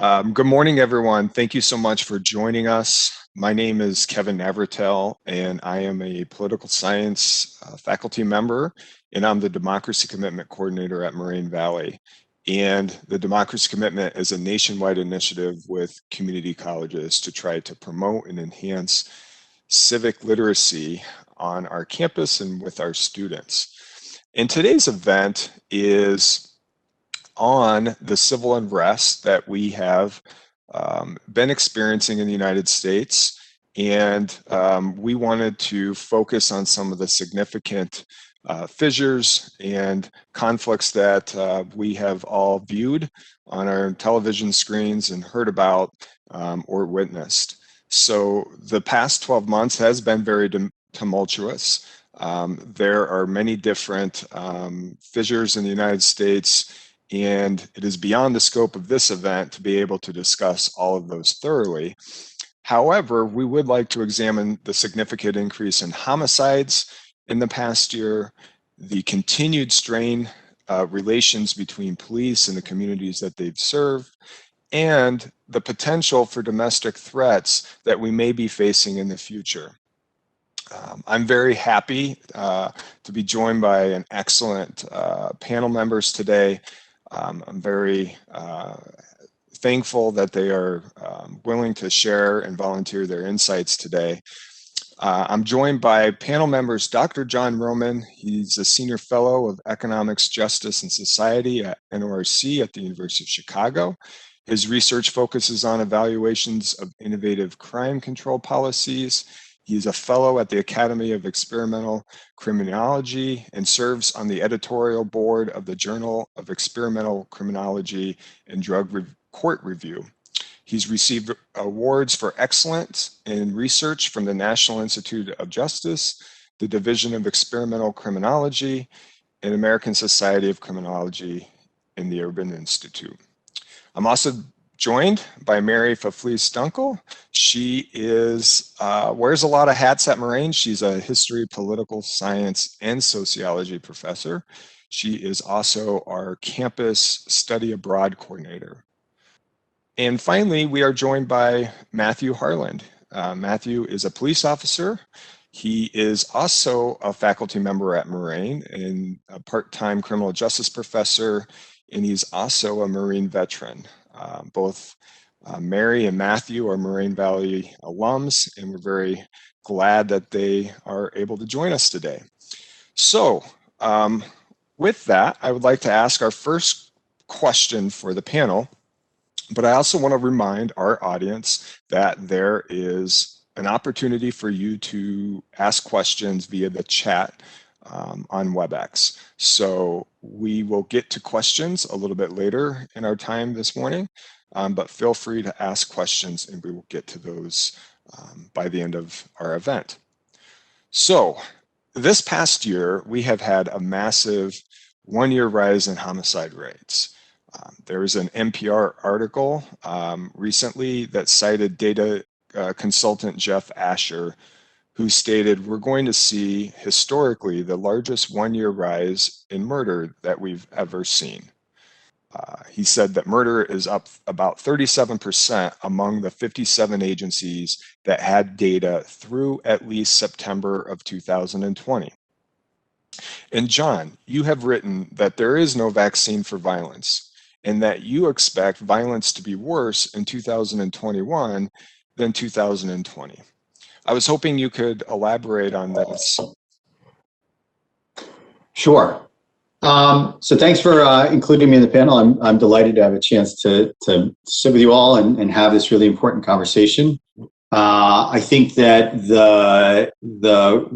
Good morning, everyone. Thank you so much for joining us. My name is Kevin Navratil, and I am a political science faculty member, and I'm the Democracy Commitment Coordinator at Moraine Valley. And the Democracy Commitment is a nationwide initiative with community colleges to try to promote and enhance civic literacy on our campus and with our students. And today's event is on the civil unrest that we have been experiencing in the United States. And we wanted to focus on some of the significant fissures and conflicts that we have all viewed on our television screens and heard about or witnessed. So the past 12 months has been very tumultuous. There are many different fissures in the United States, and it is beyond the scope of this event to be able to discuss all of those thoroughly. However, we would like to examine the significant increase in homicides in the past year, the continued strained relations between police and the communities that they've served, and the potential for domestic threats that we may be facing in the future. I'm very happy to be joined by an excellent panel members today. I'm very thankful that they are willing to share and volunteer their insights today. I'm joined by panel members Dr. John Roman. He's a Senior Fellow of Economics, Justice, and Society at NORC at the University of Chicago. His research focuses on evaluations of innovative crime control policies. He's a fellow at the Academy of Experimental Criminology and serves on the editorial board of the Journal of Experimental Criminology and Drug Court Review. He's received awards for excellence in research from the National Institute of Justice, the Division of Experimental Criminology, and American Society of Criminology in the Urban Institute. I'm also joined by Merri-Fefles Dunkle. She wears a lot of hats at Moraine. She's a history, political science, and sociology professor. She is also our campus study abroad coordinator. And finally, we are joined by Matthew Harland. Matthew is a police officer. He is also a faculty member at Moraine and a part-time criminal justice professor, and he's also a Marine veteran. Both Mary and Matthew are Moraine Valley alums, and we're very glad that they are able to join us today. So with that, I would like to ask our first question for the panel, but I also want to remind our audience that there is an opportunity for you to ask questions via the chat on WebEx. So we will get to questions a little bit later in our time this morning, but feel free to ask questions and we will get to those by the end of our event. So this past year, we have had a massive one-year rise in homicide rates. There was an NPR article recently that cited data consultant Jeff Asher, who stated, we're going to see historically the largest one-year rise in murder that we've ever seen. He said that murder is up about 37% among the 57 agencies that had data through at least September of 2020. And John, you have written that there is no vaccine for violence and that you expect violence to be worse in 2021 than 2020. I was hoping you could elaborate on this. Sure. So thanks for including me in the panel. I'm delighted to have a chance to sit with you all and have this really important conversation. I think that the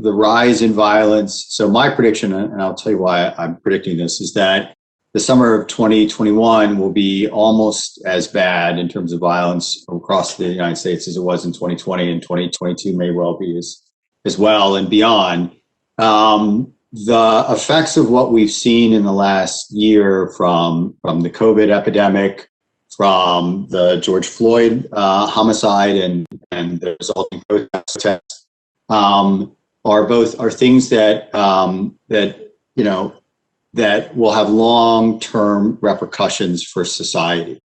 rise in violence, so my prediction, and I'll tell you why I'm predicting this, is that the summer of 2021 will be almost as bad in terms of violence across the United States as it was in 2020, and 2022 may well be as well and beyond. The effects of what we've seen in the last year from the COVID epidemic, from the George Floyd homicide and the resulting protests are things that that will have long-term repercussions for society.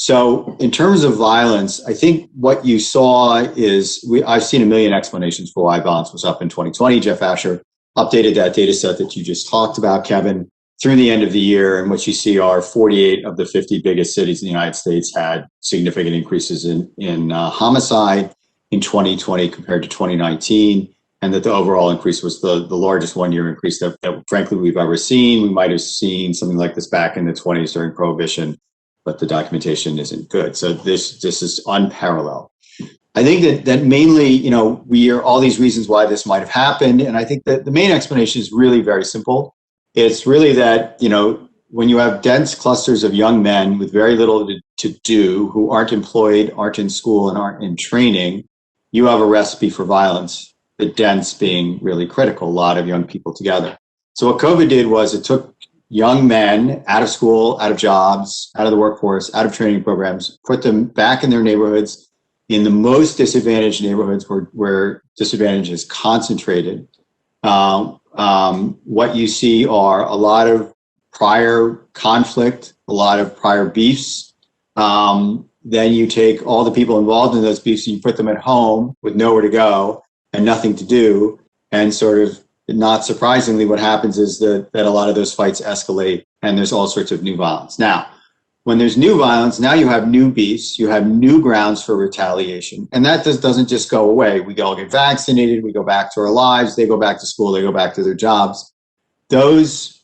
So in terms of violence, I think what you saw is I've seen a million explanations for why violence was up in 2020. Jeff Asher updated that data set that you just talked about, Kevin, through the end of the year. And what you see are 48 of the 50 biggest cities in the United States had significant increases in homicide in 2020 compared to 2019. And that the overall increase was the largest one-year increase that frankly we've ever seen. We might have seen something like this back in the 20s during Prohibition, but the documentation isn't good. So this is unparalleled. I think that mainly, we are all these reasons why this might have happened. And I think that the main explanation is really very simple. It's really that, when you have dense clusters of young men with very little to do, who aren't employed, aren't in school, and aren't in training, you have a recipe for violence, the dense being really critical, a lot of young people together. So what COVID did was it took young men out of school, out of jobs, out of the workforce, out of training programs, put them back in their neighborhoods, in the most disadvantaged neighborhoods where disadvantage is concentrated. What you see are a lot of prior conflict, a lot of prior beefs. Then you take all the people involved in those beefs and you put them at home with nowhere to go and nothing to do. And sort of not surprisingly, what happens is that a lot of those fights escalate and there's all sorts of new violence. Now, when there's new violence, now you have new beefs, you have new grounds for retaliation. And that doesn't just go away. We all get vaccinated, we go back to our lives, they go back to school, they go back to their jobs. Those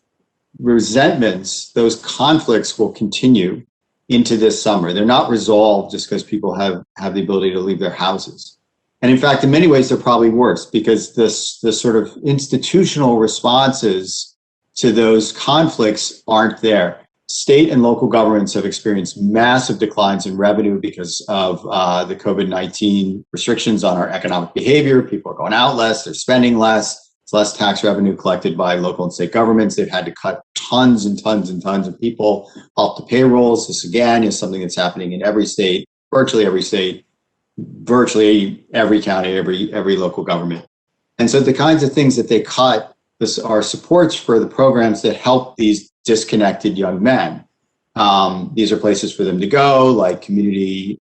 resentments, those conflicts will continue into this summer. They're not resolved just because people have the ability to leave their houses. And in fact, in many ways, they're probably worse because the sort of institutional responses to those conflicts aren't there. State and local governments have experienced massive declines in revenue because of the COVID-19 restrictions on our economic behavior. People are going out less, they're spending less. It's less tax revenue collected by local and state governments. They've had to cut tons and tons and tons of people off the payrolls. This, again, is something that's happening in every state, virtually every state, virtually every county, every local government. And so the kinds of things that they cut are supports for the programs that help these disconnected young men. These are places for them to go, like community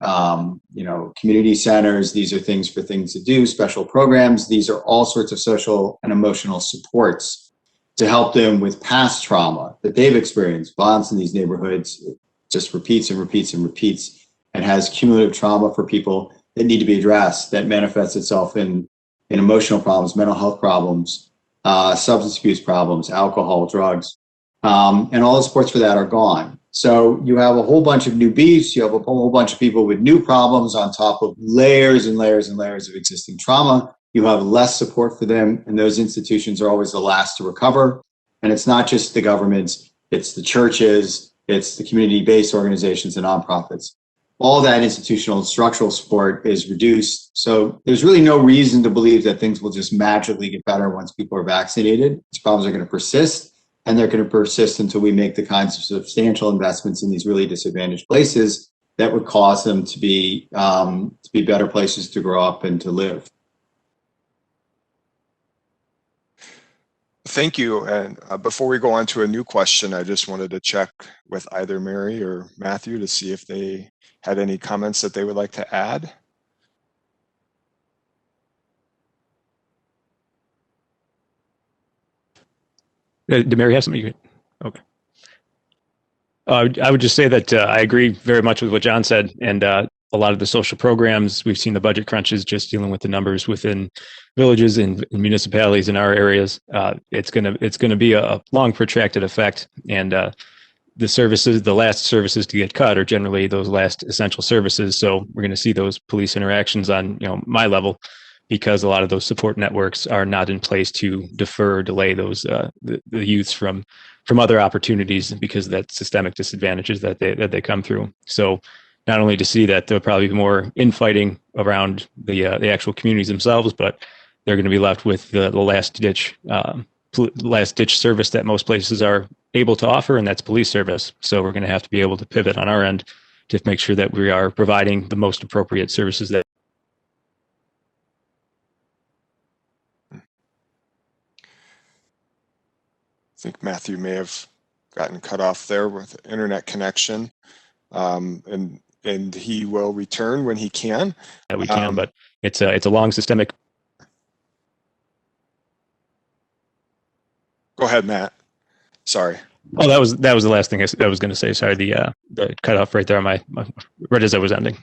centers. These are things to do, special programs. These are all sorts of social and emotional supports to help them with past trauma that they've experienced. Violence in these neighborhoods just repeats and repeats and repeats and has cumulative trauma for people that need to be addressed, that manifests itself in emotional problems, mental health problems, substance abuse problems, alcohol, drugs, and all the supports for that are gone. So you have a whole bunch of new beefs, you have a whole bunch of people with new problems on top of layers and layers and layers of existing trauma. You have less support for them, and those institutions are always the last to recover. And it's not just the governments, it's the churches, it's the community-based organizations and nonprofits. All that institutional and structural support is reduced. So there's really no reason to believe that things will just magically get better once people are vaccinated. These problems are going to persist. And they're going to persist until we make the kinds of substantial investments in these really disadvantaged places that would cause them to be better places to grow up and to live. Thank you. And before we go on to a new question, I just wanted to check with either Merri or Matthew to see if they had any comments that they would like to add. Did Merri have something? Okay. I would just say that I agree very much with what John said, and a lot of the social programs, we've seen the budget crunches just dealing with the numbers within villages and municipalities in our areas. It's gonna be a long, protracted effect, and the last services to get cut are generally those last essential services. So we're going to see those police interactions on my level, because a lot of those support networks are not in place to defer or delay those the youths from other opportunities because of that systemic disadvantages that they come through. So not only to see that there'll probably be more infighting around the actual communities themselves, but they're going to be left with the last ditch service that most places are able to offer, and that's police service. So we're going to have to be able to pivot on our end to make sure that we are providing the most appropriate services that. I think Matthew may have gotten cut off there with internet connection. and he will return when he can. That we can, but it's a long systemic. Go ahead, Matt. Sorry. Oh, that was the last thing I was going to say. Sorry, the cutoff right there on my right as I was ending.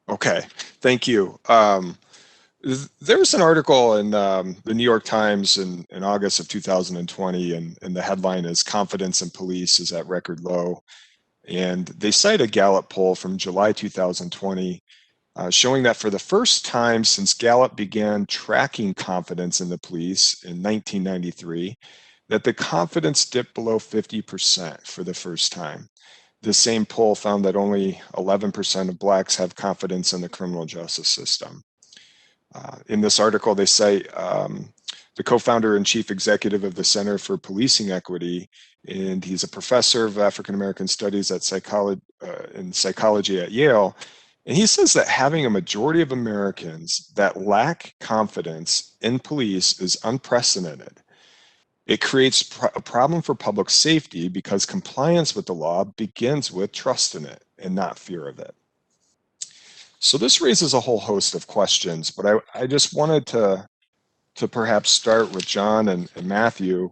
Okay, thank you. There was an article in the New York Times in August of 2020, and the headline is "Confidence in Police is at Record Low." And they cite a Gallup poll from July 2020 showing that for the first time since Gallup began tracking confidence in the police in 1993, that the confidence dipped below 50% for the first time. The same poll found that only 11% of Blacks have confidence in the criminal justice system. In this article, they cite the co-founder and chief executive of the Center for Policing Equity, and he's a professor of African American Studies at psychology at Yale. And he says that having a majority of Americans that lack confidence in police is unprecedented. It creates a problem for public safety because compliance with the law begins with trust in it and not fear of it. So this raises a whole host of questions, but I just wanted to perhaps start with John and Matthew.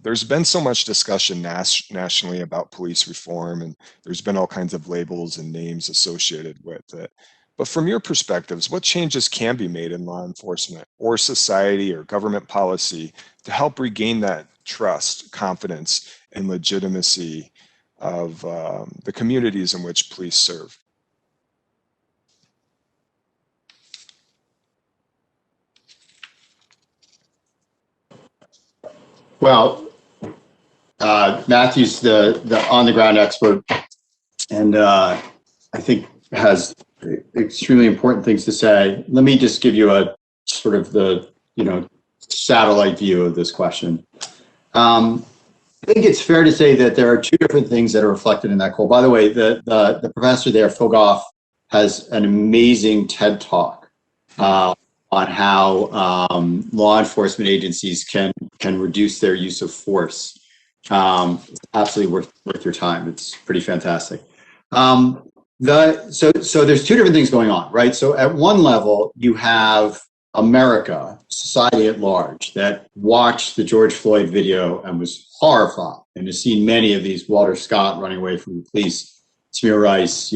There's been so much discussion nationally about police reform, and there's been all kinds of labels and names associated with it. But from your perspectives, what changes can be made in law enforcement or society or government policy to help regain that trust, confidence, and legitimacy of the communities in which police serve? Well, Matthew's the on-the-ground expert, and I think has extremely important things to say. Let me just give you a sort of the satellite view of this question. I think it's fair to say that there are two different things that are reflected in that call. By the way, the professor there, Fogoff, has an amazing TED Talk on how law enforcement agencies can reduce their use of force. It's absolutely worth your time. It's pretty fantastic. So there's two different things going on, right? So at one level, you have America, society at large, that watched the George Floyd video and was horrified, and has seen many of these, Walter Scott running away from the police, Tamir Rice,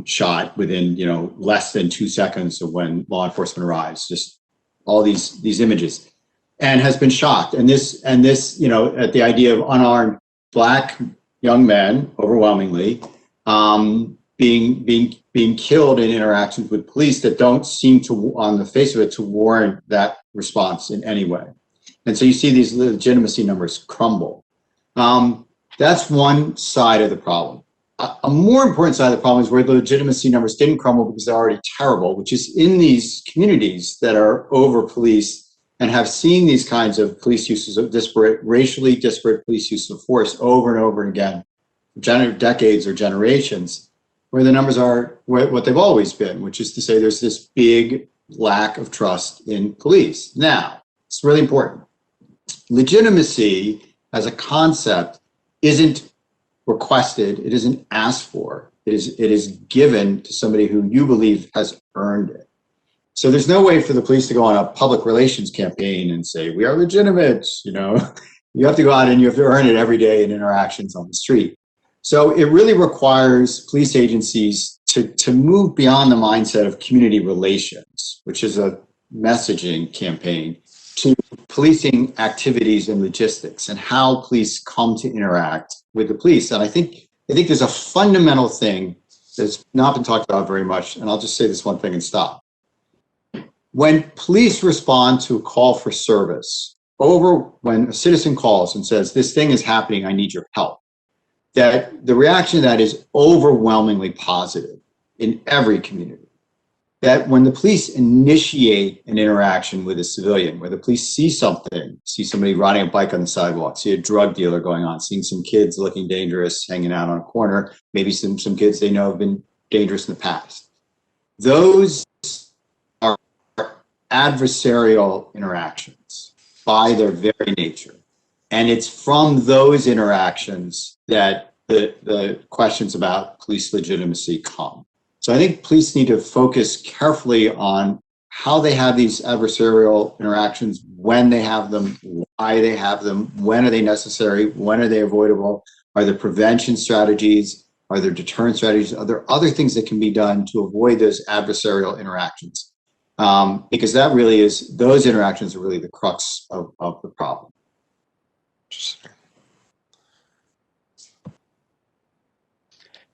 shot within less than 2 seconds of when law enforcement arrives. Just all these images, and has been shocked. And this at the idea of unarmed Black young men, overwhelmingly, being killed in interactions with police that don't seem to, on the face of it, to warrant that response in any way. And so you see these legitimacy numbers crumble. That's one side of the problem. A more important side of the problem is where the legitimacy numbers didn't crumble because they're already terrible, which is in these communities that are over-policed and have seen these kinds of police uses of racially disparate police use of force over and over again, decades or generations, where the numbers are what they've always been, which is to say there's this big lack of trust in police. Now, it's really important. Legitimacy as a concept isn't requested, it isn't asked for, it is given to somebody who you believe has earned it. So there's no way for the police to go on a public relations campaign and say, we are legitimate, You have to go out and you have to earn it every day in interactions on the street. So it really requires police agencies to move beyond the mindset of community relations, which is a messaging campaign, to policing activities and logistics and how police come to interact with the police. And I think there's a fundamental thing that's not been talked about very much, and I'll just say this one thing and stop. When police respond to a call for service, when a citizen calls and says, this thing is happening, I need your help, that the reaction to that is overwhelmingly positive in every community. That when the police initiate an interaction with a civilian, where the police see somebody riding a bike on the sidewalk, see a drug dealer going on, seeing some kids looking dangerous hanging out on a corner, maybe some kids they know have been dangerous in the past. Those are adversarial interactions by their very nature. And it's from those interactions that the questions about police legitimacy come. So I think police need to focus carefully on how they have these adversarial interactions, when they have them, why they have them, when are they necessary, when are they avoidable, are there prevention strategies, are there deterrent strategies, are there other things that can be done to avoid those adversarial interactions? Because that really is, those interactions are really the crux of the problem.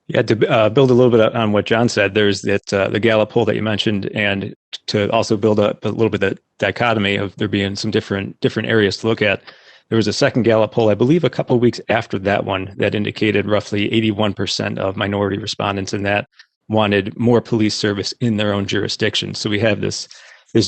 Yeah, to build a little bit on what John said, there's that the Gallup poll that you mentioned, and to also build up a little bit of dichotomy of there being some different areas to look at. There was a second Gallup poll, I believe, a couple of weeks after that one, that indicated roughly 81% of minority respondents in that wanted more police service in their own jurisdiction. So we have this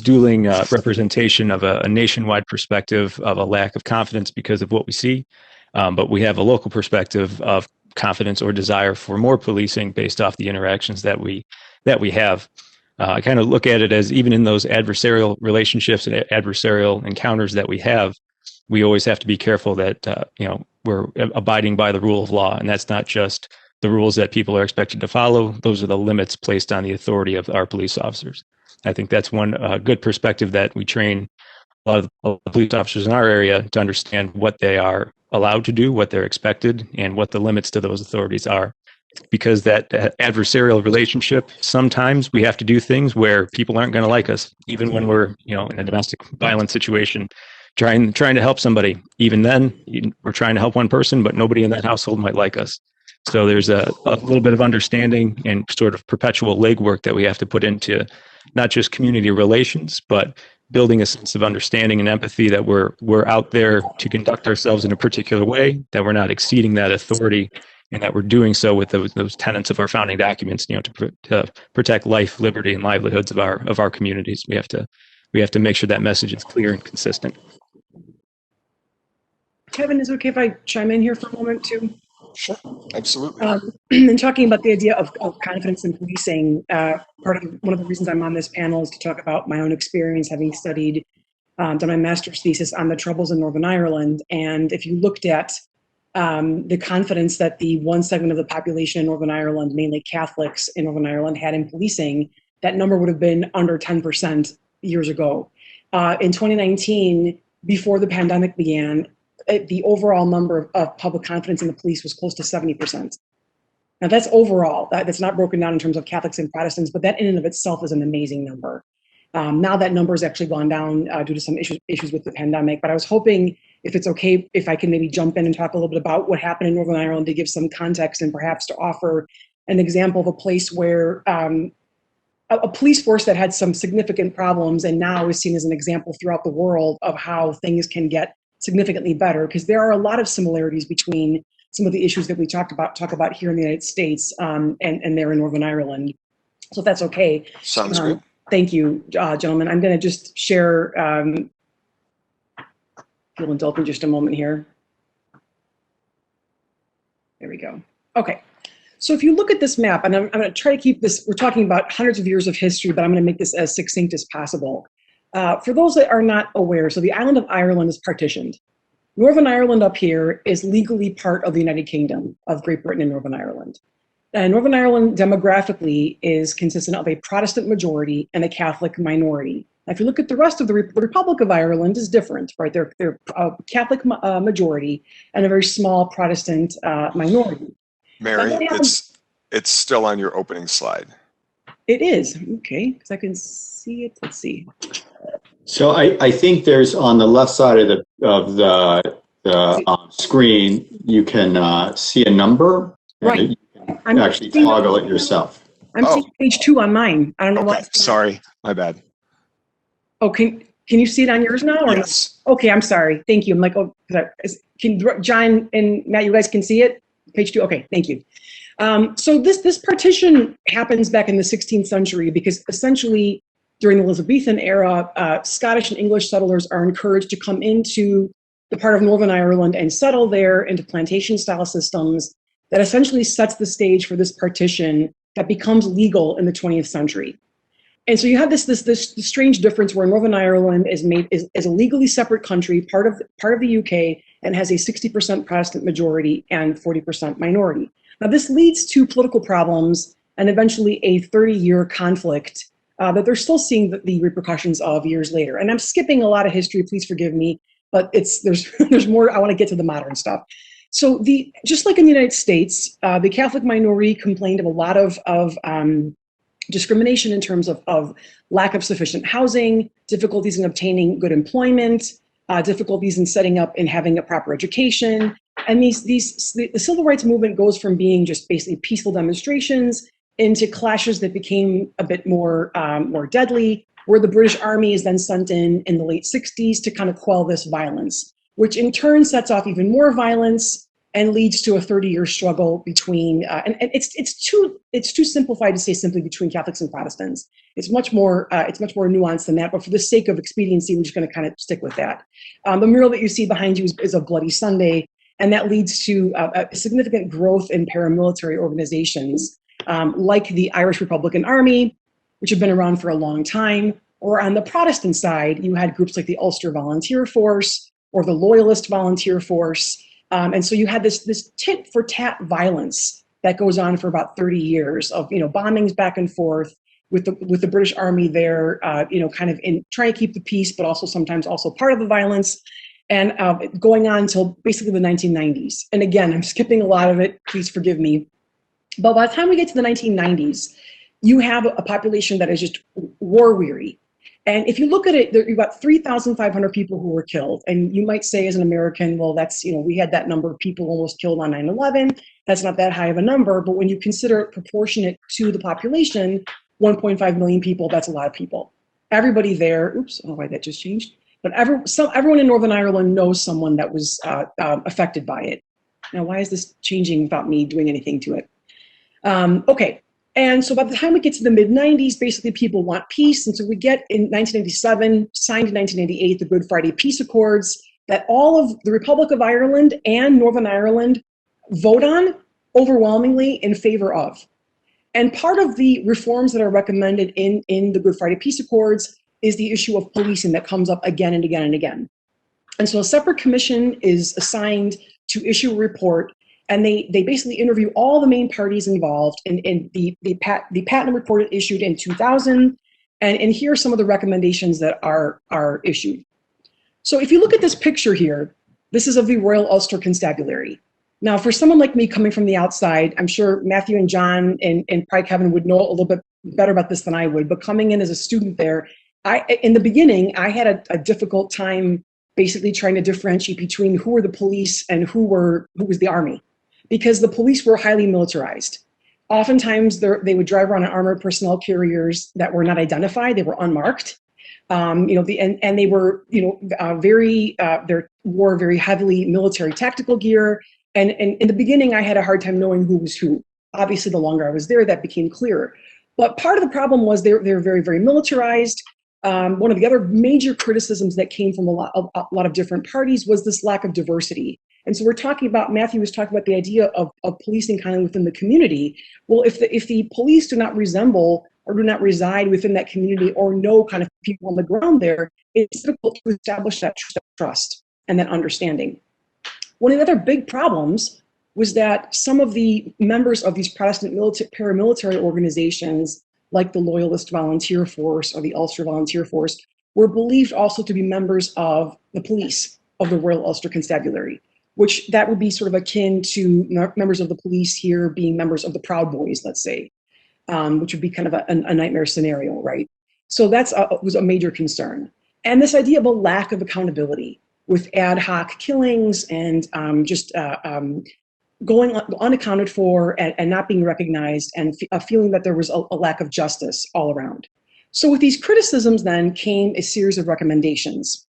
dueling representation of a nationwide perspective of a lack of confidence because of what we see, but we have a local perspective of confidence or desire for more policing based off the interactions that we have. I kind of look at it as, even in those adversarial relationships and adversarial encounters that we have, we always have to be careful that we're abiding by the rule of law, and that's not just the rules that people are expected to follow. Those are the limits placed on the authority of our police officers. I think that's one good perspective that we train a lot of the police officers in our area to understand what they are allowed to do, what they're expected, and what the limits to those authorities are. Because that adversarial relationship, sometimes we have to do things where people aren't going to like us, even when we're in a domestic violence situation, trying to help somebody. Even then, we're trying to help one person, but nobody in that household might like us. So there's a little bit of understanding and sort of perpetual legwork that we have to put into not just community relations, but building a sense of understanding and empathy that we're out there to conduct ourselves in a particular way, that we're not exceeding that authority, and that we're doing so with those tenets of our founding documents, to protect life, liberty, and livelihoods of our communities. We have to make sure that message is clear and consistent. Kevin, is it okay if I chime in here for a moment too? Sure, absolutely. And talking about the idea of confidence in policing, one of the reasons I'm on this panel is to talk about my own experience, having studied, done my master's thesis on the Troubles in Northern Ireland. And if you looked at the confidence that the one segment of the population in Northern Ireland, mainly Catholics in Northern Ireland, had in policing, that number would have been under 10% years ago. In 2019, before the pandemic began, the overall number of public confidence in the police was close to 70%. Now that's overall, that's not broken down in terms of Catholics and Protestants, but that in and of itself is an amazing number. Now that number has actually gone down due to some issues with the pandemic, but I was hoping, if it's okay, if I can maybe jump in and talk a little bit about what happened in Northern Ireland to give some context, and perhaps to offer an example of a place where a police force that had some significant problems and now is seen as an example throughout the world of how things can get significantly better, because there are a lot of similarities between some of the issues that we talk about here in the United States and there in Northern Ireland. So if that's okay. Sounds good. Thank you, gentlemen. I'm going to just share, if you'll indulge me just a moment here. There we go. Okay. So if you look at this map, and I'm going to try to keep this, we're talking about hundreds of years of history, but I'm going to make this as succinct as possible. For those that are not aware, so the island of Ireland is partitioned. Northern Ireland up here is legally part of the United Kingdom of Great Britain and Northern Ireland. And Northern Ireland demographically is consistent of a Protestant majority and a Catholic minority. Now, if you look at the rest of the Republic of Ireland is different, right? They're a Catholic majority and a very small Protestant minority. Mary, it's still on your opening slide. It is, okay, because I can see it. Let's see. So I think there's, on the left side of the screen, you can see a number. Right. You can actually toggle it yourself. I'm seeing page 2 on mine. I don't know why. Sorry, my bad. Oh, can you see it on yours now? Or yes. No? Okay, I'm sorry. Thank you. I'm like, oh, can John and Matt, you guys can see it? Page 2. Okay, thank you. So this partition happens back in the 16th century because essentially during the Elizabethan era, Scottish and English settlers are encouraged to come into the part of Northern Ireland and settle there into plantation-style systems that essentially sets the stage for this partition that becomes legal in the 20th century. And so you have this strange difference where Northern Ireland is a legally separate country, part of the UK, and has a 60% Protestant majority and 40% minority. Now, this leads to political problems and eventually a 30-year conflict that they're still seeing the repercussions of years later. And I'm skipping a lot of history, please forgive me, but there's more. I want to get to the modern stuff. So just like in the United States, the Catholic minority complained of a lot of discrimination in terms of lack of sufficient housing, difficulties in obtaining good employment, difficulties in setting up and having a proper education. And the civil rights movement goes from being just basically peaceful demonstrations into clashes that became a bit more deadly, where the British Army is then sent in the late 60s to kind of quell this violence, which in turn sets off even more violence and leads to a 30-year struggle between, and it's too simplified to say simply between Catholics and Protestants. It's much more nuanced than that, but for the sake of expediency, we're just going to kind of stick with that. The mural that you see behind you is of Bloody Sunday, and that leads to a significant growth in paramilitary organizations, like the Irish Republican Army, which have been around for a long time, or on the Protestant side, you had groups like the Ulster Volunteer Force or the Loyalist Volunteer Force. And so you had this tit for tat violence that goes on for about 30 years of, bombings back and forth with the British Army there, kind of in trying to keep the peace, but also sometimes also part of the violence, and going on until basically the 1990s. And again, I'm skipping a lot of it, please forgive me. But by the time we get to the 1990s, you have a population that is just war weary. And if you look at it, you've got 3,500 people who were killed. And you might say as an American, well, that's, we had that number of people almost killed on 9/11. That's not that high of a number. But when you consider it proportionate to the population, 1.5 million people, that's a lot of people. Everybody there, oops, I don't know why that just changed. But everyone in Northern Ireland knows someone that was affected by it. Now, why is this changing without me doing anything to it? Okay. And so by the time we get to the mid-90s, basically people want peace. And so we get in 1997, signed in 1998, the Good Friday Peace Accords that all of the Republic of Ireland and Northern Ireland vote on overwhelmingly in favor of. And part of the reforms that are recommended in the Good Friday Peace Accords is the issue of policing that comes up again and again and again. And so a separate commission is assigned to issue a report, and they basically interview all the main parties involved. And the Patton report issued in 2000, and here are some of the recommendations that are issued. So if you look at this picture here, this is of the Royal Ulster Constabulary. Now, for someone like me coming from the outside, I'm sure Matthew and John and probably Kevin would know a little bit better about this than I would, but coming in as a student there, in the beginning, I had a difficult time basically trying to differentiate between who were the police and who was the army, because the police were highly militarized. Oftentimes, they would drive around in armored personnel carriers that were not identified; they were unmarked. And they were, they wore very heavily military tactical gear. And in the beginning, I had a hard time knowing who was who. Obviously, the longer I was there, that became clearer. But part of the problem was they're very, very militarized. One of the other major criticisms that came from a lot of different parties was this lack of diversity. And so we're talking about, Matthew was talking about the idea of policing kind of within the community. Well, if the police do not resemble or do not reside within that community or know kind of people on the ground there, it's difficult to establish that trust and that understanding. One of the other big problems was that some of the members of these Protestant paramilitary organizations, like the Loyalist Volunteer Force or the Ulster Volunteer Force, were believed also to be members of the police of the Royal Ulster Constabulary, which that would be sort of akin to members of the police here being members of the Proud Boys, let's say, which would be kind of a nightmare scenario, right? So that was a major concern. And this idea of a lack of accountability with ad hoc killings and going unaccounted for and not being recognized, and a feeling that there was a lack of justice all around. So with these criticisms then came a series of recommendations.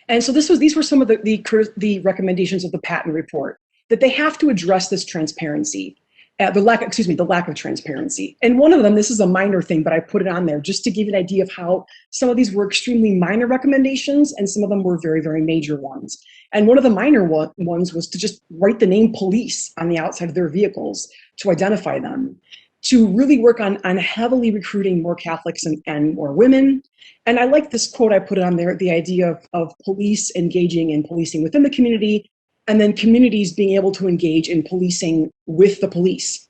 And so these were some of the recommendations of the Patton report, that they have to address this transparency, the lack of transparency. And one of them, this is a minor thing, but I put it on there just to give you an idea of how some of these were extremely minor recommendations and some of them were very, very major ones. And one of the minor ones was to just write the name police on the outside of their vehicles to identify them. to really work on heavily recruiting more Catholics and more women. And I like this quote, I put it on there, the idea of police engaging in policing within the community, and then communities being able to engage in policing with the police.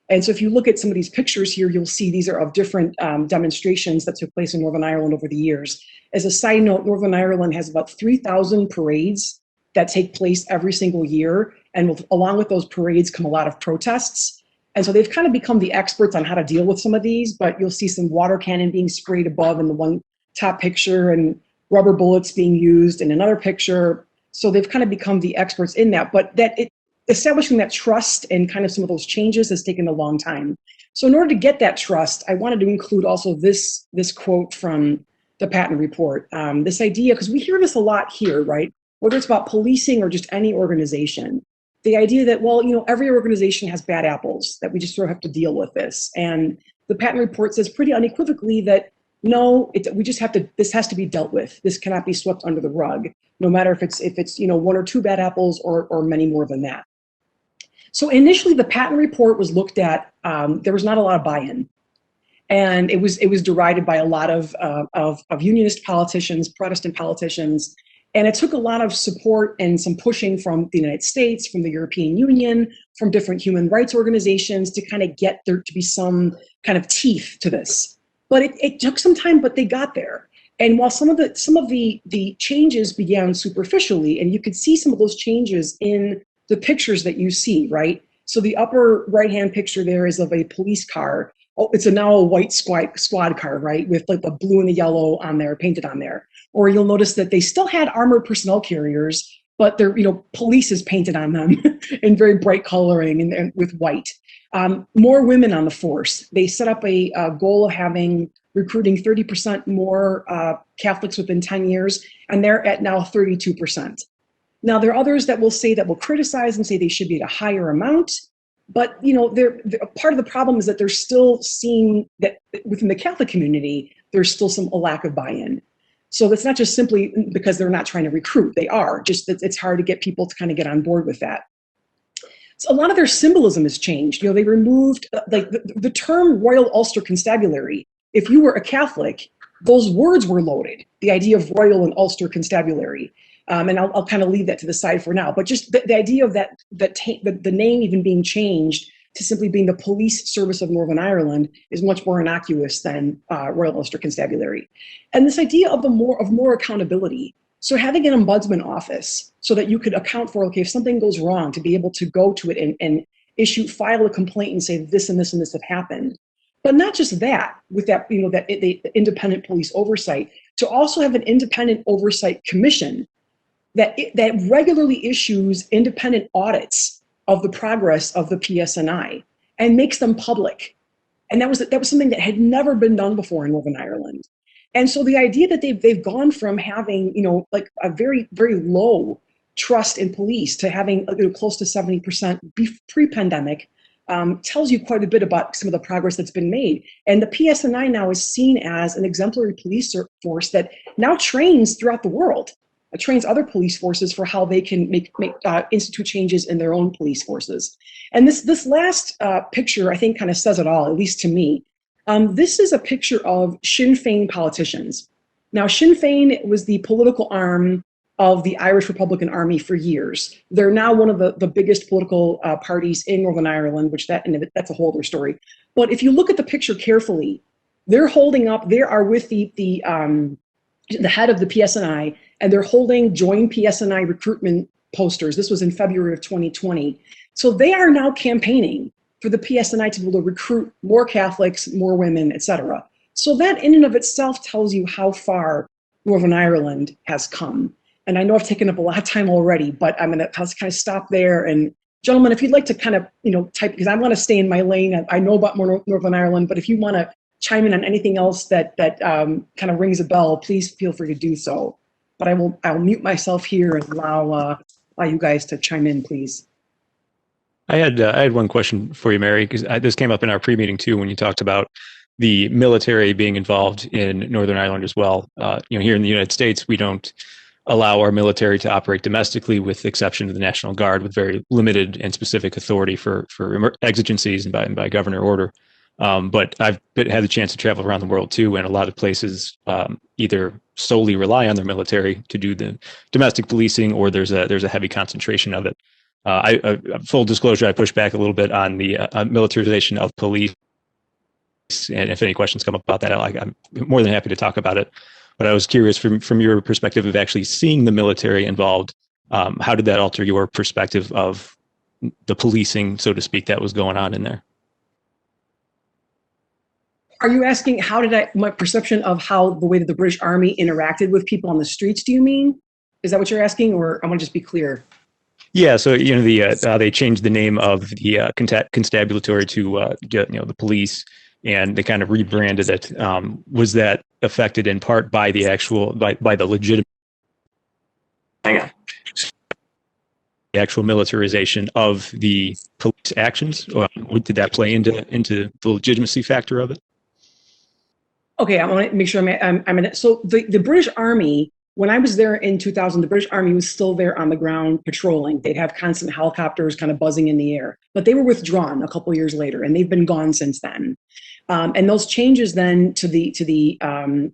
And so if you look at some of these pictures here, you'll see these are of different demonstrations that took place in Northern Ireland over the years. As a side note, Northern Ireland has about 3,000 parades that take place every single year. And along with those parades come a lot of protests. And so they've kind of become the experts on how to deal with some of these, but you'll see some water cannon being sprayed above in the one top picture and rubber bullets being used in another picture. So they've kind of become the experts in that, but establishing that trust and kind of some of those changes has taken a long time. So in order to get that trust, I wanted to include also this quote from the Patton report. This idea, because we hear this a lot here, right? Whether it's about policing or just any organization. The idea that, well, every organization has bad apples, that we just sort of have to deal with this. And the Patton report says pretty unequivocally that no, this has to be dealt with. This cannot be swept under the rug, no matter if it's one or two bad apples or many more than that. So initially the Patton report was looked at, there was not a lot of buy-in. And it was derided by a lot of unionist politicians, Protestant politicians. And it took a lot of support and some pushing from the United States, from the European Union, from different human rights organizations to kind of get there to be some kind of teeth to this. But it took some time, but they got there. And while some of the changes began superficially, and you could see some of those changes in the pictures that you see, right? So the upper right-hand picture there is of a police car. Oh, it's now a white squad car, right? With like the blue and the yellow on there, painted on there. Or you'll notice that they still had armored personnel carriers, but they're, police is painted on them in very bright coloring and with white. More women on the force. They set up a goal of recruiting 30% more Catholics within 10 years, and they're at now 32%. Now, there are others that will criticize and say they should be at a higher amount. But, they're part of the problem is that they're still seeing that within the Catholic community, there's still a lack of buy-in. So that's not just simply because they're not trying to recruit. They are, just that it's hard to get people to kind of get on board with that. So a lot of their symbolism has changed. They removed the term Royal Ulster Constabulary. If you were a Catholic, those words were loaded, the idea of Royal and Ulster Constabulary. And I'll kind of leave that to the side for now. But just the idea of the name even being changed to simply being the Police Service of Northern Ireland is much more innocuous than Royal Ulster Constabulary. And this idea of more accountability. So having an ombudsman office so that you could account for, okay, if something goes wrong, to be able to go to it and file a complaint and say this and this and this have happened. But not just that, with that, the independent police oversight, to also have an independent oversight commission that regularly issues independent audits of the progress of the PSNI and makes them public. And that was something that had never been done before in Northern Ireland. And so the idea that they've gone from having, like a very, very low trust in police to having close to 70% pre-pandemic tells you quite a bit about some of the progress that's been made. And the PSNI now is seen as an exemplary police force that now trains throughout the world. It trains other police forces for how they can institute changes in their own police forces. And this last picture, I think, kind of says it all, at least to me. This is a picture of Sinn Fein politicians. Now, Sinn Fein was the political arm of the Irish Republican Army for years. They're now one of the biggest political parties in Northern Ireland, that's a whole other story. But if you look at the picture carefully, they are with the head of the PSNI, and they're holding join PSNI recruitment posters. This was in February of 2020. So they are now campaigning for the PSNI to be able to recruit more Catholics, more women, etc. So that in and of itself tells you how far Northern Ireland has come. And I know I've taken up a lot of time already, but I'm going to kind of stop there. And gentlemen, if you'd like to kind of, type, because I want to stay in my lane. I know about more Northern Ireland, but if you want to chime in on anything else that kind of rings a bell, please feel free to do so. But I'll mute myself here and allow you guys to chime in, please. I had one question for you, Merri, because this came up in our pre-meeting too when you talked about the military being involved in Northern Ireland as well. Here in the United States, we don't allow our military to operate domestically, with the exception of the National Guard, with very limited and specific authority for exigencies and by governor order. But I've had the chance to travel around the world too, and a lot of places either solely rely on their military to do the domestic policing, or there's a heavy concentration of it. Full disclosure, I push back a little bit on the militarization of police, and if any questions come up about that, I'm more than happy to talk about it. But I was curious from your perspective of actually seeing the military involved, how did that alter your perspective of the policing, so to speak, that was going on in there? Are you asking how did my perception of how the way that the British Army interacted with people on the streets, do you mean? Is that what you're asking, or I want to just be clear? Yeah, so they changed the name of the constabulary to the police, and they kind of rebranded it. Was that affected in part by the legitimate, the actual militarization of the police actions? Or did that play into the legitimacy factor of it? Okay, I want to make sure I'm in it. So the British Army, when I was there in 2000, the British Army was still there on the ground patrolling. They'd have constant helicopters kind of buzzing in the air, but they were withdrawn a couple of years later, and they've been gone since then. And those changes then to the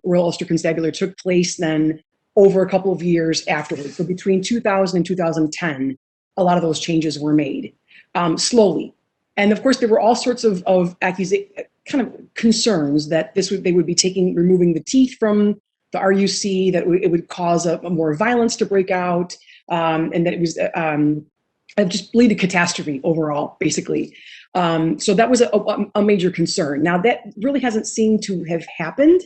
Royal Ulster Constabulary took place then over a couple of years afterwards. So between 2000 and 2010, a lot of those changes were made slowly. And of course, there were all sorts of kind of concerns that they would be removing the teeth from the RUC, that it would cause a more violence to break out, and that it was just lead to catastrophe overall, basically. So that was a major concern. Now that really hasn't seemed to have happened,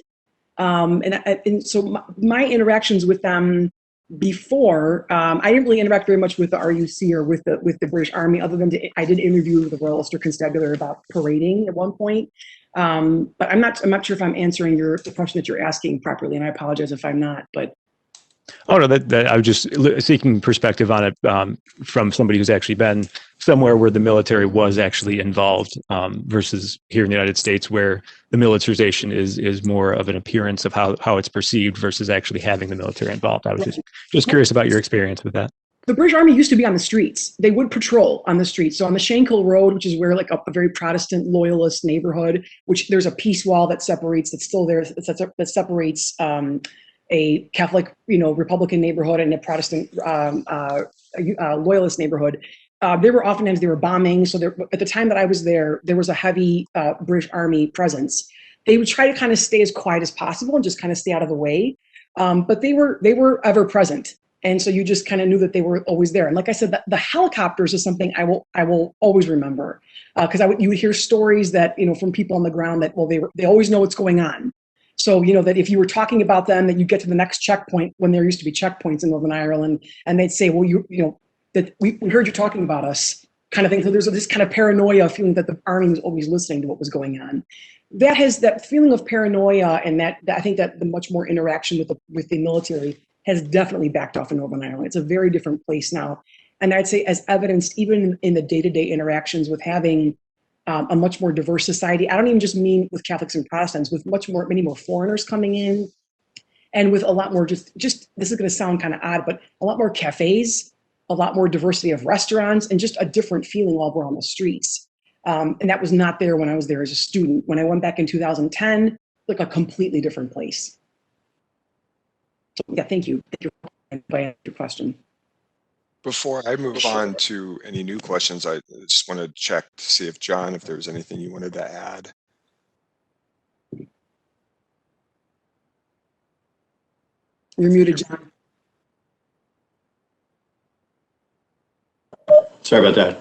and so my interactions with them before, I didn't really interact very much with the RUC or with the British Army, other than I did interview the Royal Ulster Constabulary about parading at one point. But I'm not sure if I'm answering the question that you're asking properly, and I apologize if I'm not. But oh no, that I was just seeking perspective on it from somebody who's actually been somewhere where the military was actually involved, versus here in the United States, where the militarization is more of an appearance of how it's perceived versus actually having the military involved. I was just curious about your experience with that. The British Army used to be on the streets. They would patrol on the streets. So on the Shankill Road, which is where like a very Protestant loyalist neighborhood, which there's a peace wall that's still there, that separates a Catholic, Republican neighborhood and a Protestant loyalist neighborhood. They were bombing. So at the time that I was there was a heavy British Army presence. They would try to kind of stay as quiet as possible and just kind of stay out of the way. But they were ever present. And so you just kind of knew that they were always there. And like I said, the helicopters is something I will always remember, because you would hear stories that, from people on the ground that, well, they always know what's going on. So, that if you were talking about them, that you get to the next checkpoint, when there used to be checkpoints in Northern Ireland, and they'd say, well, that we heard you talking about us, kind of thing. So there's this kind of paranoia feeling that the Army was always listening to what was going on. That feeling of paranoia, and that I think that the much more interaction with the military has definitely backed off in Northern Ireland. It's a very different place now. And I'd say, as evidenced even in the day-to-day interactions with having a much more diverse society. I don't even just mean with Catholics and Protestants, with many more foreigners coming in, and with a lot more just this is going to sound kind of odd, but a lot more cafes, a lot more diversity of restaurants, and just a different feeling while we're on the streets. And that was not there when I was there as a student. When I went back in 2010, like a completely different place. So yeah, thank you. Thank you for answering your question. Before I move on to any new questions, I just want to check to see if John, if there was anything you wanted to add. You're muted, John. Sorry about that.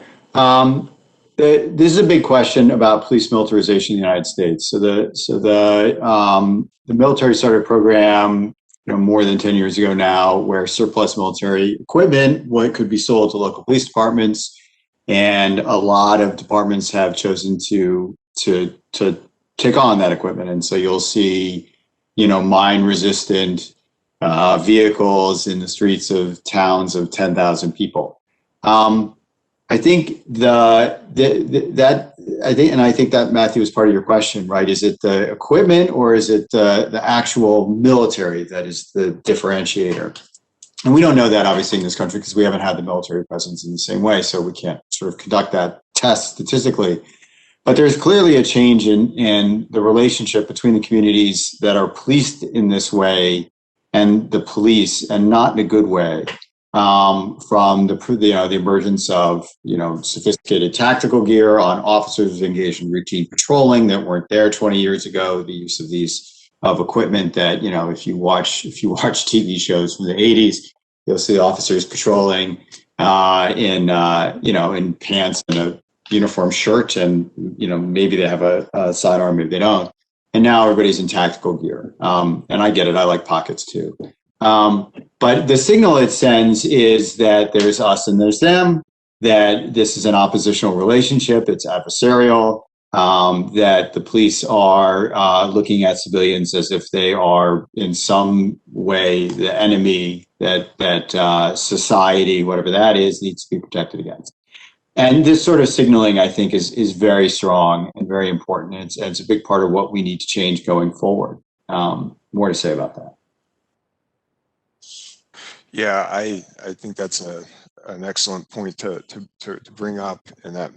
This is a big question about police militarization in the United States. So the military started a program more than 10 years ago now, where surplus military equipment could be sold to local police departments, and a lot of departments have chosen to take on that equipment. And so you'll see, mine-resistant vehicles in the streets of towns of 10,000 people. I think that Matthew is part of your question, right? Is it the equipment, or is it the actual military that is the differentiator? And we don't know that, obviously, in this country, because we haven't had the military presence in the same way, so we can't sort of conduct that test statistically. But there's clearly a change in the relationship between the communities that are policed in this way and the police, and not in a good way. From the emergence of sophisticated tactical gear on officers engaged in routine patrolling that weren't there 20 years ago, the use of equipment that if you watch TV shows from the 80s, you'll see officers patrolling in pants and a uniform shirt, and maybe they have a sidearm, maybe they don't. And now everybody's in tactical gear, and I get it. I like pockets too. But the signal it sends is that there's us and there's them, that this is an oppositional relationship, it's adversarial, that the police are looking at civilians as if they are in some way the enemy, that society, whatever that is, needs to be protected against. And this sort of signaling, I think, is very strong and very important. It's a big part of what we need to change going forward. More to say about that. Yeah, I think that's an excellent point to bring up, and that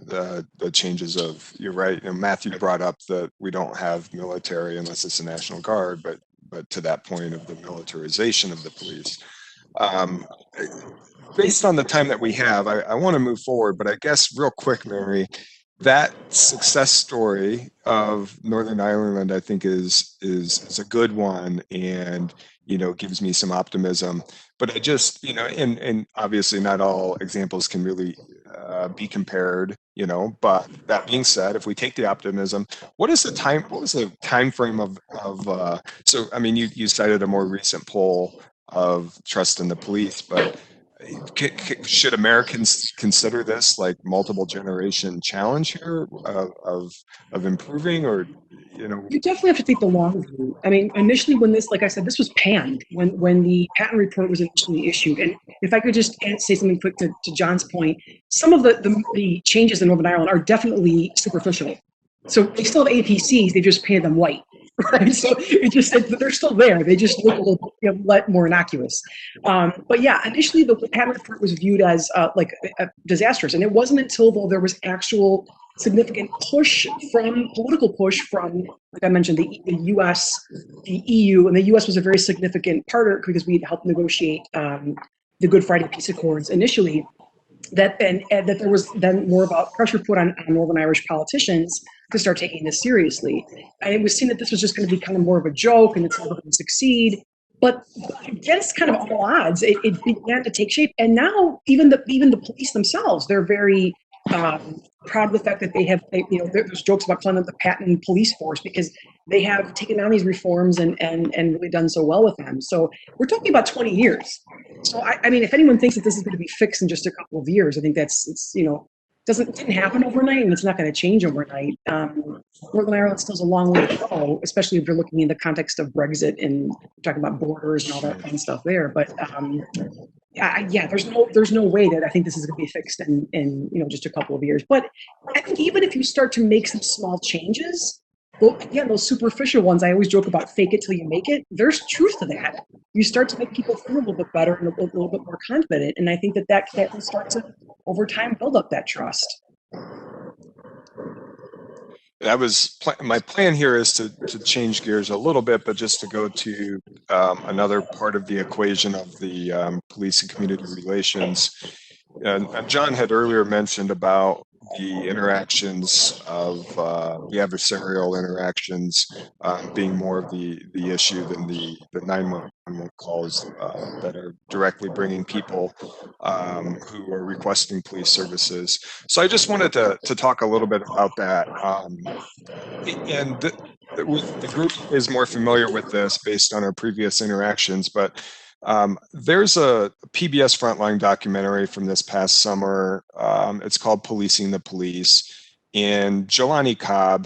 the changes of, you're right, Matthew brought up that we don't have military unless it's the National Guard, but to that point of the militarization of the police. Based on the time that we have, I want to move forward, but I guess real quick, Merri, that success story of Northern Ireland, I think is a good one, and gives me some optimism. But I just, and obviously not all examples can really be compared, but that being said, if we take the optimism, what was the time frame of so I mean, you cited a more recent poll of trust in the police, but should Americans consider this like multiple generation challenge here of improving, or You definitely have to take the long view. I mean, initially when this, like I said, this was panned when the patent report was initially issued. And if I could just say something quick to John's point, some of the changes in Northern Ireland are definitely superficial. So they still have APCs, they just painted them white. Right, so it just they're still there. They just look a little more innocuous. But yeah, initially the patent report was viewed as disastrous, and it wasn't until though there was actual significant political push from, like I mentioned, the U.S., the EU, and the U.S. was a very significant partner because we helped negotiate the Good Friday Peace Accords initially. That there was then more about pressure put on Northern Irish politicians to start taking this seriously. And it was seen that this was just going to be kind of more of a joke and it's never going to succeed. But against kind of all odds, it began to take shape. And now even the police themselves, they're very proud of the fact that there's jokes about calling them the patent police force because they have taken on these reforms and really done so well with them. So we're talking about 20 years. So I mean, if anyone thinks that this is going to be fixed in just a couple of years, I think didn't happen overnight, and it's not going to change overnight. Northern Ireland still has a long way to go, especially if you're looking in the context of Brexit and talking about borders and all that kind of stuff there. But there's no way that I think this is going to be fixed in just a couple of years. But I think even if you start to make some small changes, those superficial ones, I always joke about fake it till you make it. There's truth to that. You start to make people feel a little bit better and a little bit more confident. And I think that will start to, over time, build up that trust. That was my plan here is to change gears a little bit, but just to go to another part of the equation of the police and community relations. And John had earlier mentioned about the interactions of the adversarial interactions being more of the issue than the 911 calls that are directly bringing people who are requesting police services. So I just wanted to talk a little bit about that. And the group is more familiar with this based on our previous interactions, but there's a PBS Frontline documentary from this past summer. It's called Policing the Police. And Jelani Cobb,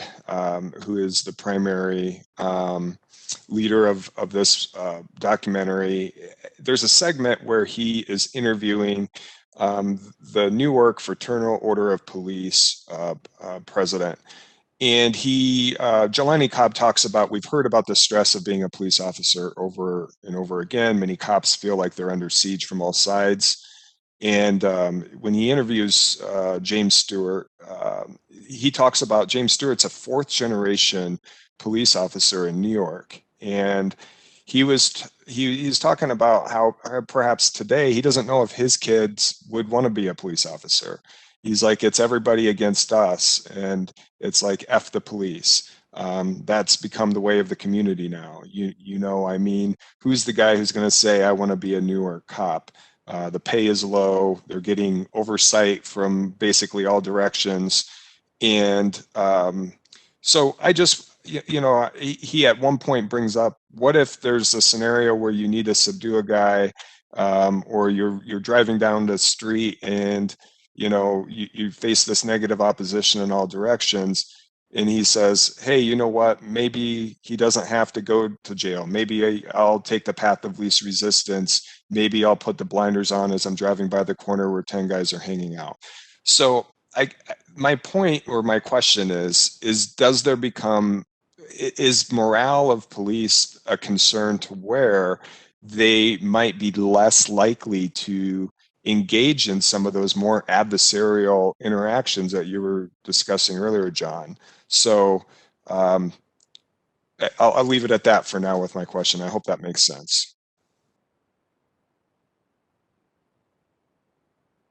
who is the primary leader of this documentary, there's a segment where he is interviewing the Newark Fraternal Order of Police president. And Jelani Cobb talks about, we've heard about the stress of being a police officer over and over again. Many cops feel like they're under siege from all sides. And when he interviews James Stewart, he talks about James Stewart's a fourth generation police officer in New York. And he's talking about how perhaps today he doesn't know if his kids would want to be a police officer. He's like, it's everybody against us, and it's like F the police. That's become the way of the community now. You know, I mean, who's the guy who's going to say, I want to be a Newark cop? The pay is low. They're getting oversight from basically all directions. And so I just, you know, he at one point brings up, what if there's a scenario where you need to subdue a guy, or you're driving down the street and, you know, you face this negative opposition in all directions. And he says, hey, you know what? Maybe he doesn't have to go to jail. Maybe I'll take the path of least resistance. Maybe I'll put the blinders on as I'm driving by the corner where 10 guys are hanging out. So my point or my question is does there become, is morale of police a concern to where they might be less likely to engage in some of those more adversarial interactions that you were discussing earlier, John? So I'll leave it at that for now with my question. I hope that makes sense.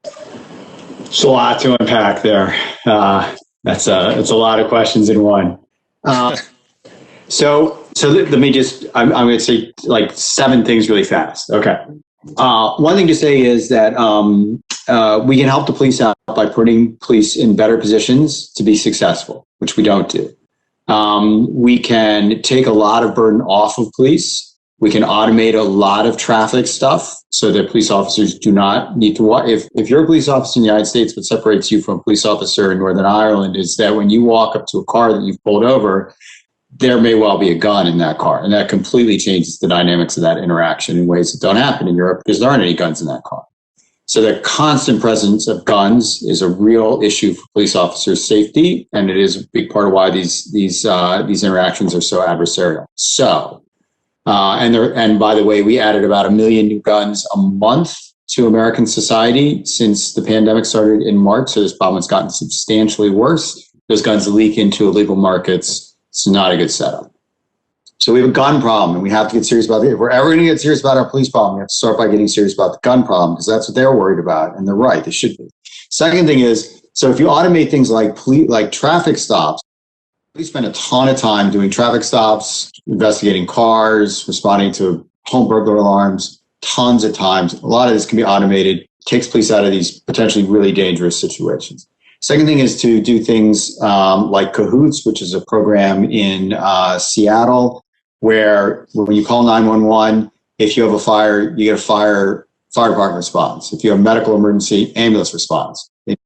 It's a lot to unpack there. It's a lot of questions in one. So let me just, I'm going to say like 7 things really fast. Okay. One thing to say is that we can help the police out by putting police in better positions to be successful, which we don't do. We can take a lot of burden off of police. We can automate a lot of traffic stuff so that police officers do not need to walk. If you're a police officer in the United States, what separates you from a police officer in Northern Ireland is that when you walk up to a car that you've pulled over, there may well be a gun in that car. And that completely changes the dynamics of that interaction in ways that don't happen in Europe because there aren't any guns in that car. So the constant presence of guns is a real issue for police officers' safety, and it is a big part of why these interactions are so adversarial. So, and by the way, we added about 1 million new guns a month to American society since the pandemic started in March. So this problem has gotten substantially worse. Those guns leak into illegal markets. It's not a good setup. So we have a gun problem, and we have to get serious about it. If we're ever going to get serious about our police problem, we have to start by getting serious about the gun problem, because that's what they're worried about, and they're right. They should be. Second thing is, so if you automate things like traffic stops, we spend a ton of time doing traffic stops, investigating cars, responding to home burglar alarms, tons of times. A lot of this can be automated, takes police out of these potentially really dangerous situations. Second thing is to do things like Cahoots, which is a program in Seattle, where when you call 911, if you have a fire, you get a fire department response. If you have a medical emergency, ambulance response. If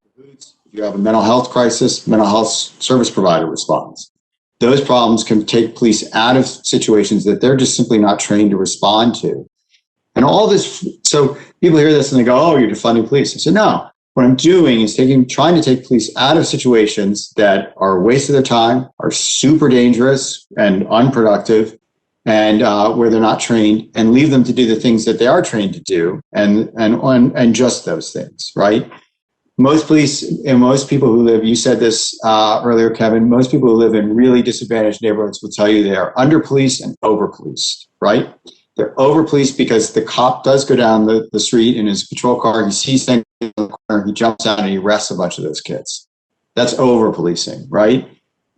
you have a mental health crisis, mental health service provider response. Those problems can take police out of situations that they're just simply not trained to respond to. And all this, so people hear this and they go, oh, you're defunding police. I said, no. What I'm doing is trying to take police out of situations that are a waste of their time, are super dangerous and unproductive, and where they're not trained, and leave them to do the things that they are trained to do, and just those things, right? Most police and most people who live, you said this earlier, Kevin, most people who live in really disadvantaged neighborhoods will tell you they are under-policed and over-policed, right? They're over-policed because the cop does go down the street in his patrol car, he sees things in the corner, he jumps out and he arrests a bunch of those kids. That's over-policing, right?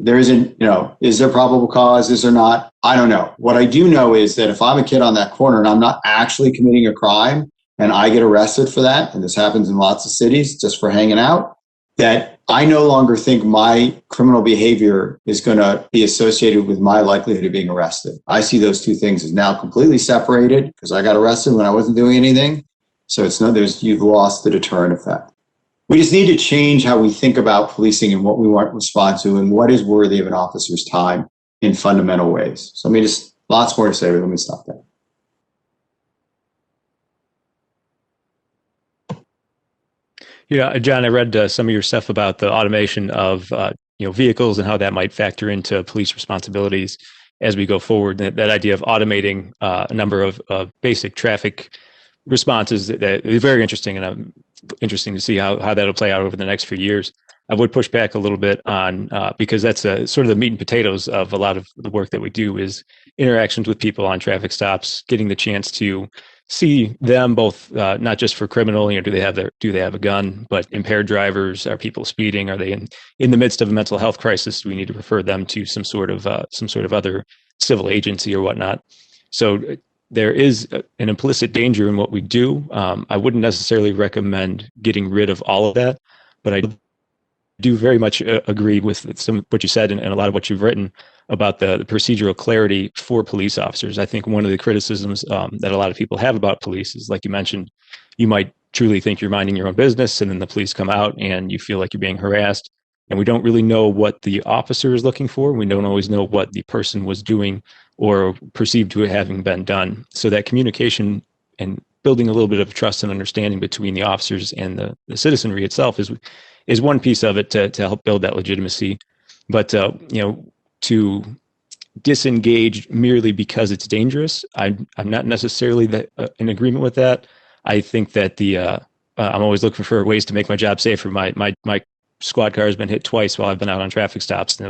There isn't, is there probable cause? Is there not? I don't know. What I do know is that if I'm a kid on that corner and I'm not actually committing a crime and I get arrested for that, and this happens in lots of cities just for hanging out, that I no longer think my criminal behavior is going to be associated with my likelihood of being arrested. I see those two things as now completely separated because I got arrested when I wasn't doing anything. So you've lost the deterrent effect. We just need to change how we think about policing and what we want to respond to and what is worthy of an officer's time in fundamental ways. So lots more to say, but let me stop there. Yeah, John, I read some of your stuff about the automation of vehicles and how that might factor into police responsibilities as we go forward. That idea of automating a number of basic traffic responses that is very interesting, and interesting to see how that'll play out over the next few years. I would push back a little bit on because that's sort of the meat and potatoes of a lot of the work that we do is interactions with people on traffic stops, getting the chance to see them both, not just for criminal, do they have a gun, but impaired drivers, are people speeding, are they in the midst of a mental health crisis? Do we need to refer them to some sort of other civil agency or whatnot? So there is an implicit danger in what we do. I wouldn't necessarily recommend getting rid of all of that, but I do very much agree with some of what you said and a lot of what you've written about the procedural clarity for police officers. I think one of the criticisms that a lot of people have about police is, like you mentioned, you might truly think you're minding your own business, and then the police come out and you feel like you're being harassed. And we don't really know what the officer is looking for. We don't always know what the person was doing or perceived to having been done. So that communication and building a little bit of trust and understanding between the officers and the citizenry itself is one piece of it to help build that legitimacy. But to disengage merely because it's dangerous, I'm not necessarily in agreement with that. I think that I'm always looking for ways to make my job safer. My squad car has been hit twice while I've been out on traffic stops, and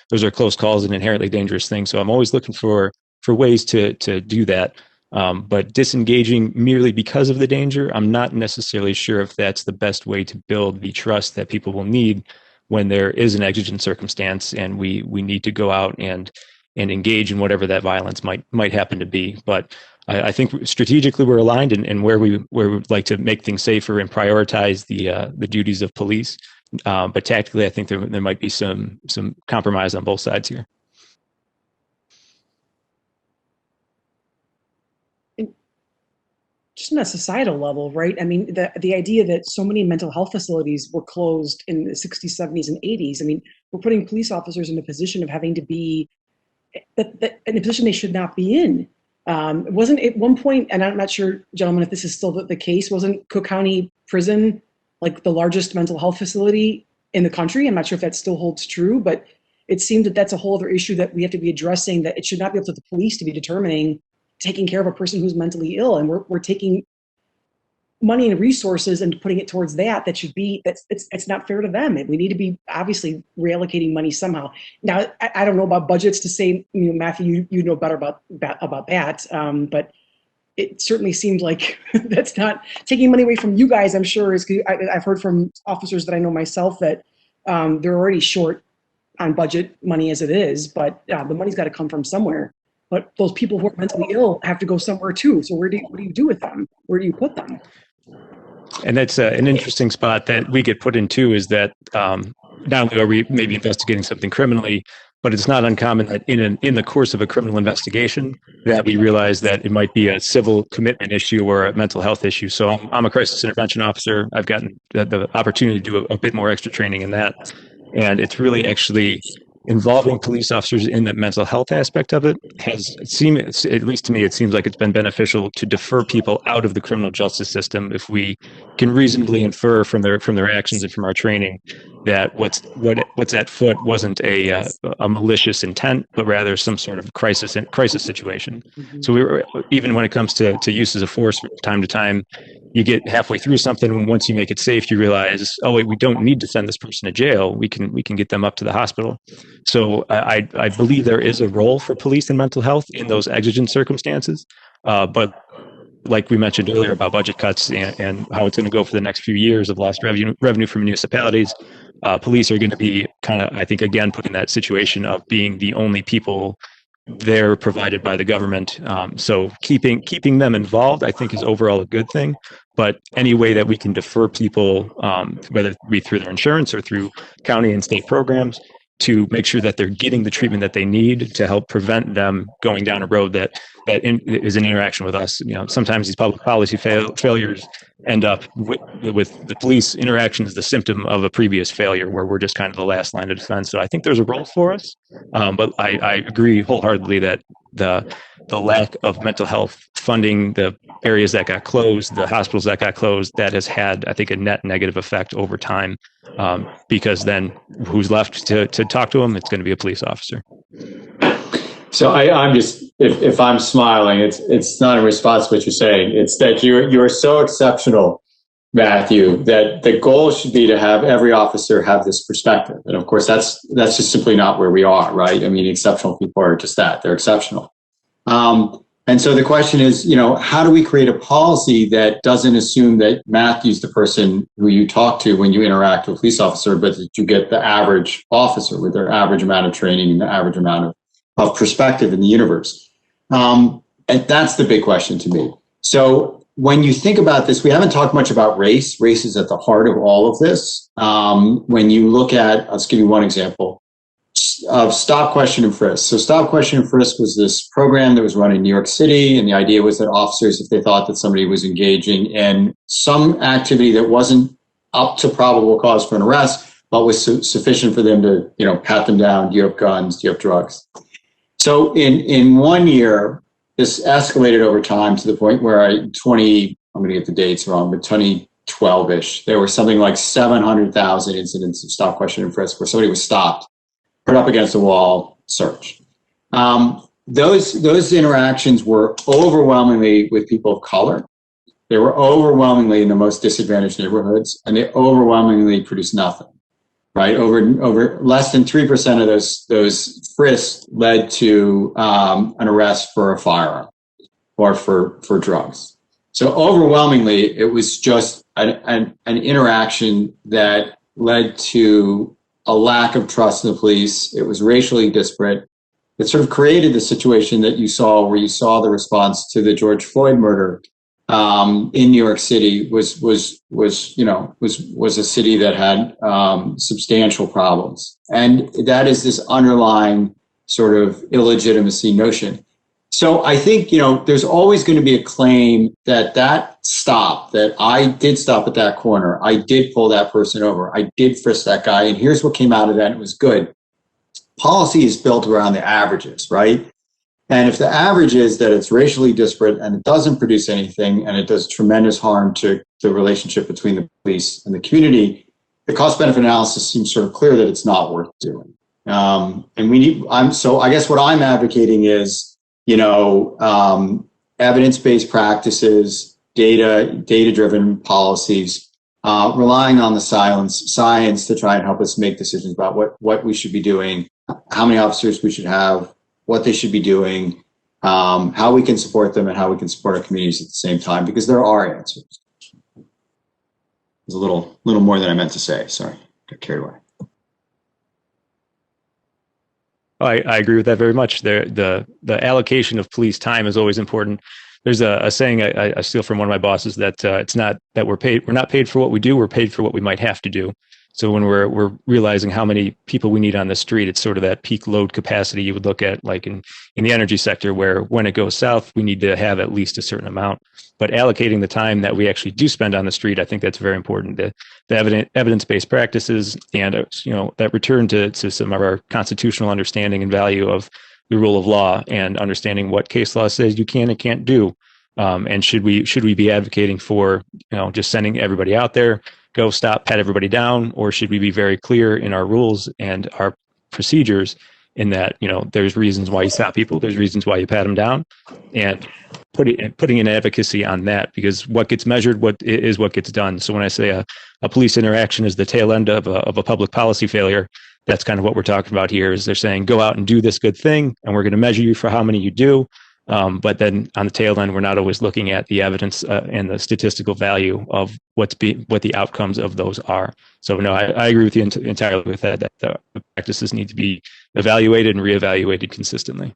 those are close calls and inherently dangerous things. So I'm always looking for ways to do that. But disengaging merely because of the danger, I'm not necessarily sure if that's the best way to build the trust that people will need when there is an exigent circumstance and we need to go out and engage in whatever that violence might happen to be. But I think strategically we're aligned in where we would like to make things safer and prioritize the duties of police. But tactically, I think there might be some compromise on both sides here. Just on a societal level, right? I mean, the idea that so many mental health facilities were closed in the 60s, 70s, and 80s. I mean, we're putting police officers in a position of having to be in a position they should not be in. It wasn't at one point, and I'm not sure, gentlemen, if this is still the case, wasn't Cook County Prison like the largest mental health facility in the country? I'm not sure if that still holds true, but it seemed that that's a whole other issue that we have to be addressing, that it should not be up to the police to be determining taking care of a person who's mentally ill, and we're taking money and resources and putting it towards that should be, it's not fair to them. We need to be obviously reallocating money somehow. Now, I don't know about budgets to say, Matthew, you know better about that, but it certainly seemed like that's not taking money away from you guys. I'm sure I've heard from officers that I know myself that they're already short on budget money as it is, but the money's got to come from somewhere. But those people who are mentally ill have to go somewhere too. So what do you do with them? Where do you put them? And that's an interesting spot that we get put into, is that not only are we maybe investigating something criminally, but it's not uncommon that in the course of a criminal investigation that we realize that it might be a civil commitment issue or a mental health issue. So I'm a crisis intervention officer. I've gotten the opportunity to do a bit more extra training in that. And it's really actually involving police officers in the mental health aspect of it has seemed, at least to me, it seems like it's been beneficial to defer people out of the criminal justice system if we can reasonably infer from their actions and from our training that what's at foot wasn't a malicious intent, but rather some sort of crisis situation. Mm-hmm. So even when it comes to uses of force from time to time, you get halfway through something, and once you make it safe, you realize, oh wait, we don't need to send this person to jail. We can get them up to the hospital. So I believe there is a role for police in mental health in those exigent circumstances. But like we mentioned earlier about budget cuts and how it's going to go for the next few years of lost revenue from municipalities, police are going to be kind of, I think, again, put in that situation of being the only people there provided by the government. So keeping them involved, I think, is overall a good thing. But any way that we can defer people, whether it be through their insurance or through county and state programs, to make sure that they're getting the treatment that they need to help prevent them going down a road that is an interaction with us. Sometimes these public policy failures end up with the police interaction as the symptom of a previous failure, where we're just kind of the last line of defense. So I think there's a role for us, but I agree wholeheartedly that the lack of mental health funding, the areas that got closed, the hospitals that got closed, that has had, I think, a net negative effect over time, because then who's left to talk to them? It's going to be a police officer. So I'm just, if I'm smiling, it's not in response to what you're saying. It's that you're so exceptional, Matthew, that the goal should be to have every officer have this perspective. And of course, that's just simply not where we are, right? I mean, exceptional people are just that, they're exceptional. And so the question is, how do we create a policy that doesn't assume that Matthew's the person who you talk to when you interact with a police officer, but that you get the average officer with their average amount of training and the average amount of perspective in the universe? And that's the big question to me. So when you think about this, we haven't talked much about race. Race is at the heart of all of this. When you look at, let's give you one example of Stop, Question, and Frisk. So Stop, Question, and Frisk was this program that was run in New York City. And the idea was that officers, if they thought that somebody was engaging in some activity that wasn't up to probable cause for an arrest, but was sufficient for them to, pat them down, do you have guns, do you have drugs? So in 1 year, this escalated over time to the point where I'm going to get the dates wrong, but 2012-ish, there were something like 700,000 incidents of Stop, Question, and Frisk where somebody was stopped, put up against a wall, searched. Those interactions were overwhelmingly with people of color. They were overwhelmingly in the most disadvantaged neighborhoods, and they overwhelmingly produced nothing. Right, over less than 3% of those frisks led to an arrest for a firearm or for drugs. So overwhelmingly, it was just an interaction that led to a lack of trust in the police. It was racially disparate. It sort of created the situation that you saw, where you saw the response to the George Floyd murder in New York City was a city that had substantial problems, and that is this underlying sort of illegitimacy notion. So I think there's always going to be a claim that I did stop at that corner, I did pull that person over, I did frisk that guy, and here's what came out of that, and it was good. Policy is built around the averages, right? And if the average is that it's racially disparate and it doesn't produce anything and it does tremendous harm to the relationship between the police and the community, the cost-benefit analysis seems sort of clear that it's not worth doing. So I guess what I'm advocating is, evidence-based practices, data-driven policies, relying on the science to try and help us make decisions about what we should be doing, how many officers we should have, what they should be doing, how we can support them, and how we can support our communities at the same time, because there are answers. There's a little more than I meant to say. Sorry, got carried away. I agree with that very much. The allocation of police time is always important. There's a saying I steal from one of my bosses that it's not that we're not paid for what we do, we're paid for what we might have to do. So when we're realizing how many people we need on the street, it's sort of that peak load capacity you would look at, like in the energy sector, where when it goes south, we need to have at least a certain amount. But allocating the time that we actually do spend on the street, I think that's very important. The evidence-based practices and that return to some of our constitutional understanding and value of the rule of law, and understanding what case law says you can and can't do. And should we be advocating for just sending everybody out there, go stop, pat everybody down, or should we be very clear in our rules and our procedures in that there's reasons why you stop people, there's reasons why you pat them down, and putting an advocacy on that, because what gets measured what gets done. So when I say a police interaction is the tail end of a public policy failure, that's kind of what we're talking about here. Is they're saying go out and do this good thing, and we're going to measure you for how many you do. But then on the tail end, we're not always looking at the evidence and the statistical value of what the outcomes of those are. So no, I agree with you entirely with that the practices need to be evaluated and reevaluated consistently.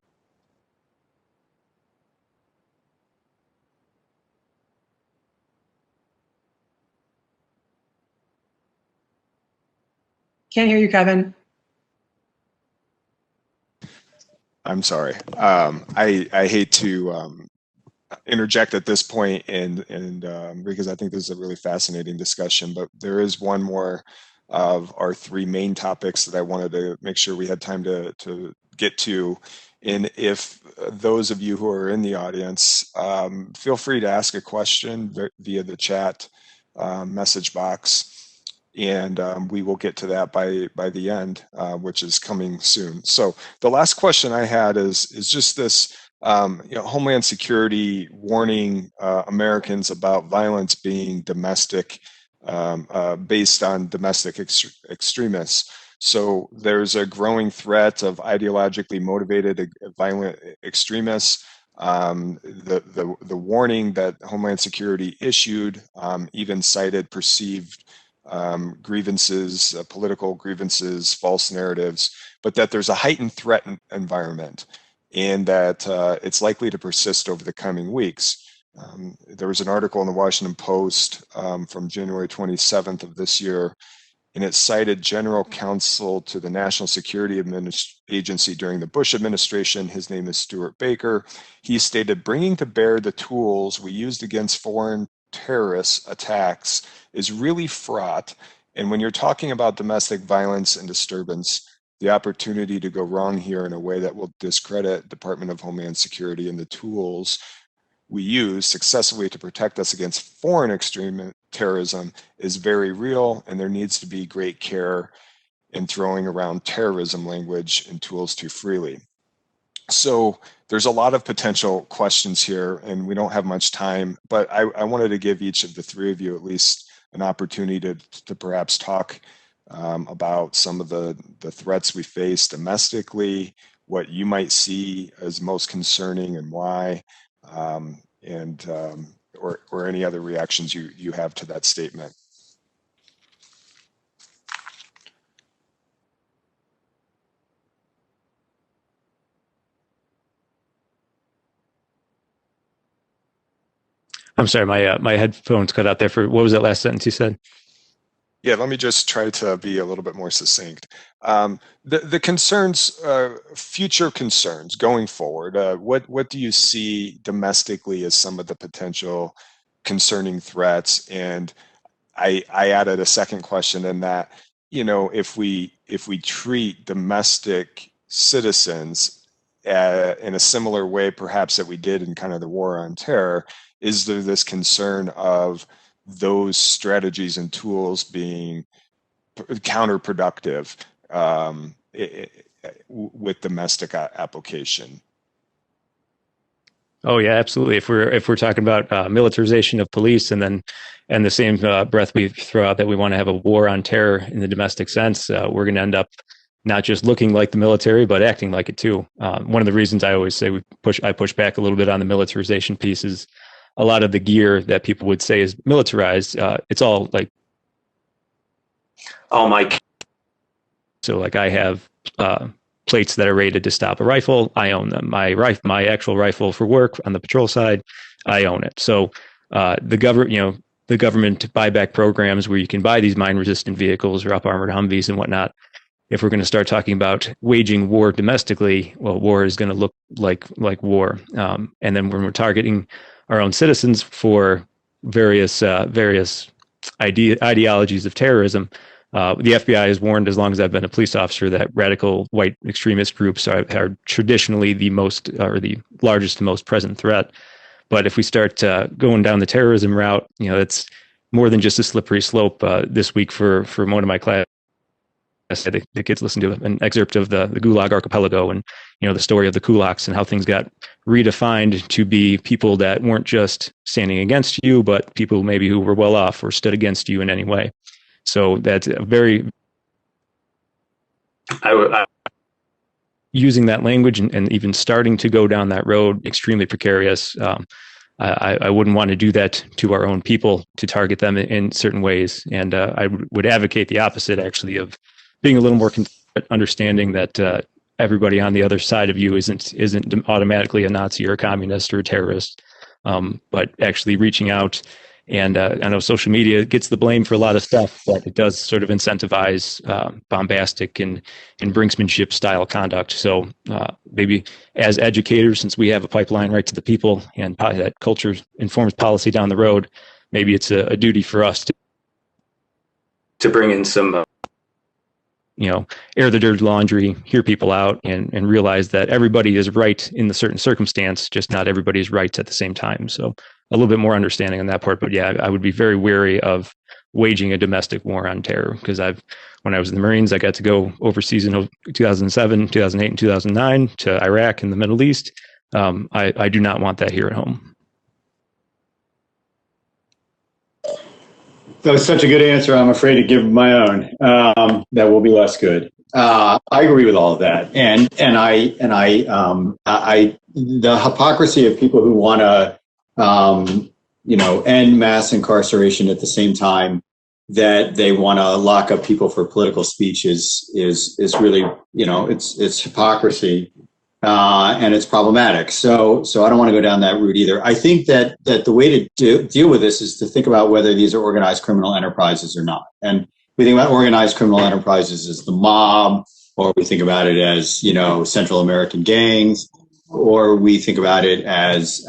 Can't hear you, Kevin. I'm sorry. I hate to interject at this point, and because I think this is a really fascinating discussion, but there is one more of our three main topics that I wanted to make sure we had time to get to. And if those of you who are in the audience, feel free to ask a question via the chat message box. And we will get to that by the end, which is coming soon. So the last question I had is just this, Homeland Security warning Americans about violence being domestic, based on domestic extremists. So there's a growing threat of ideologically motivated violent extremists. The warning that Homeland Security issued even cited perceived grievances, political grievances, false narratives, but that there's a heightened threat environment and that it's likely to persist over the coming weeks. There was an article in the Washington Post from January 27th of this year, and it cited General Counsel to the National Security Agency during the Bush administration. His name is Stuart Baker. He stated, bringing to bear the tools we used against foreign terrorist attacks is really fraught. And when you're talking about domestic violence and disturbance, the opportunity to go wrong here in a way that will discredit Department of Homeland Security and the tools we use successfully to protect us against foreign extreme terrorism is very real, and there needs to be great care in throwing around terrorism language and tools too freely. So there's a lot of potential questions here, and we don't have much time, but I wanted to give each of the three of you at least an opportunity to perhaps talk about some of the threats we face domestically, what you might see as most concerning and why, or any other reactions you have to that statement. I'm sorry, my headphones cut out there. For what was that last sentence you said? Yeah, let me just try to be a little bit more succinct. The concerns, future concerns going forward, what do you see domestically as some of the potential concerning threats? And I added a second question in that, if we treat domestic citizens in a similar way, perhaps that we did in kind of the war on terror, is there this concern of those strategies and tools being counterproductive with domestic application? Oh yeah, absolutely. If we're talking about militarization of police, and the same breath we throw out that we want to have a war on terror in the domestic sense, we're going to end up not just looking like the military, but acting like it too. One of the reasons I always say I push back a little bit on the militarization piece is a lot of the gear that people would say is militarized. It's all like, all my. So like I have plates that are rated to stop a rifle. I own them. My actual rifle for work on the patrol side, I own it. So the government buyback programs where you can buy these mine-resistant vehicles or up-armored Humvees and whatnot. If we're going to start talking about waging war domestically, well, war is going to look like war. And then when we're targeting our own citizens for various ideologies of terrorism, the FBI has warned, as long as I've been a police officer, that radical white extremist groups are traditionally the largest and most present threat. But if we start going down the terrorism route, it's more than just a slippery slope. This week for one of my classes, the kids listened to an excerpt of the Gulag Archipelago, and the story of the kulaks and how things got redefined to be people that weren't just standing against you, but people maybe who were well off or stood against you in any way. So that's a very using that language and even starting to go down that road, extremely precarious. I wouldn't want to do that to our own people, to target them in certain ways. And I would advocate the opposite, actually, of being a little more understanding that everybody on the other side of you isn't automatically a Nazi or a communist or a terrorist, but actually reaching out. And I know social media gets the blame for a lot of stuff, but it does sort of incentivize bombastic and brinksmanship style conduct. So maybe as educators, since we have a pipeline right to the people, and that culture informs policy down the road, maybe it's a duty for us to bring in some, air the dirty laundry, hear people out, and realize that everybody is right in the certain circumstance, just not everybody is right at the same time. So a little bit more understanding on that part. But yeah, I would be very wary of waging a domestic war on terror. Because when I was in the Marines, I got to go overseas in 2007, 2008, and 2009 to Iraq and the Middle East. I do not want that here at home. That was such a good answer. I'm afraid to give my own. That will be less good. I agree with all of that, and the hypocrisy of people who want to, end mass incarceration at the same time that they want to lock up people for political speech is really, it's hypocrisy. And it's problematic. So I don't want to go down that route either. I think that the way to deal with this is to think about whether these are organized criminal enterprises or not. And we think about organized criminal enterprises as the mob, or we think about it as, Central American gangs, or we think about it as,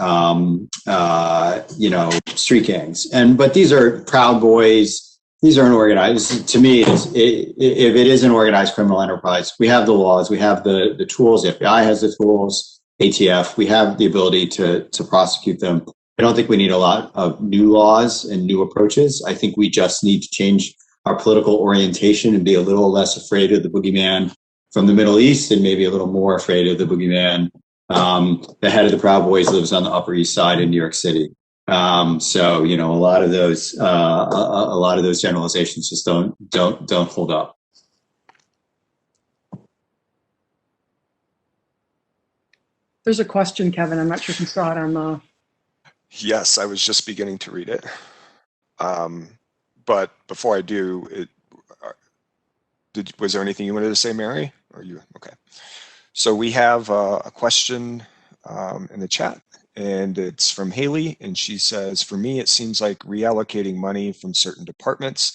street gangs. But these are Proud Boys. These are unorganized. To me, if it is an organized criminal enterprise, we have the laws, we have the tools. The FBI has the tools, ATF. We have the ability to prosecute them. I don't think we need a lot of new laws and new approaches. I think we just need to change our political orientation and be a little less afraid of the boogeyman from the Middle East and maybe a little more afraid of the boogeyman. The head of the Proud Boys lives on the Upper East Side in New York City. So a lot of those generalizations just don't hold up. There's a question, Kevin. I'm not sure if you saw it on the. Yes, I was just beginning to read it. But before I do, was there anything you wanted to say, Mary? Or you okay? So we have a question in the chat. And it's from Haley, and she says, for me, it seems like reallocating money from certain departments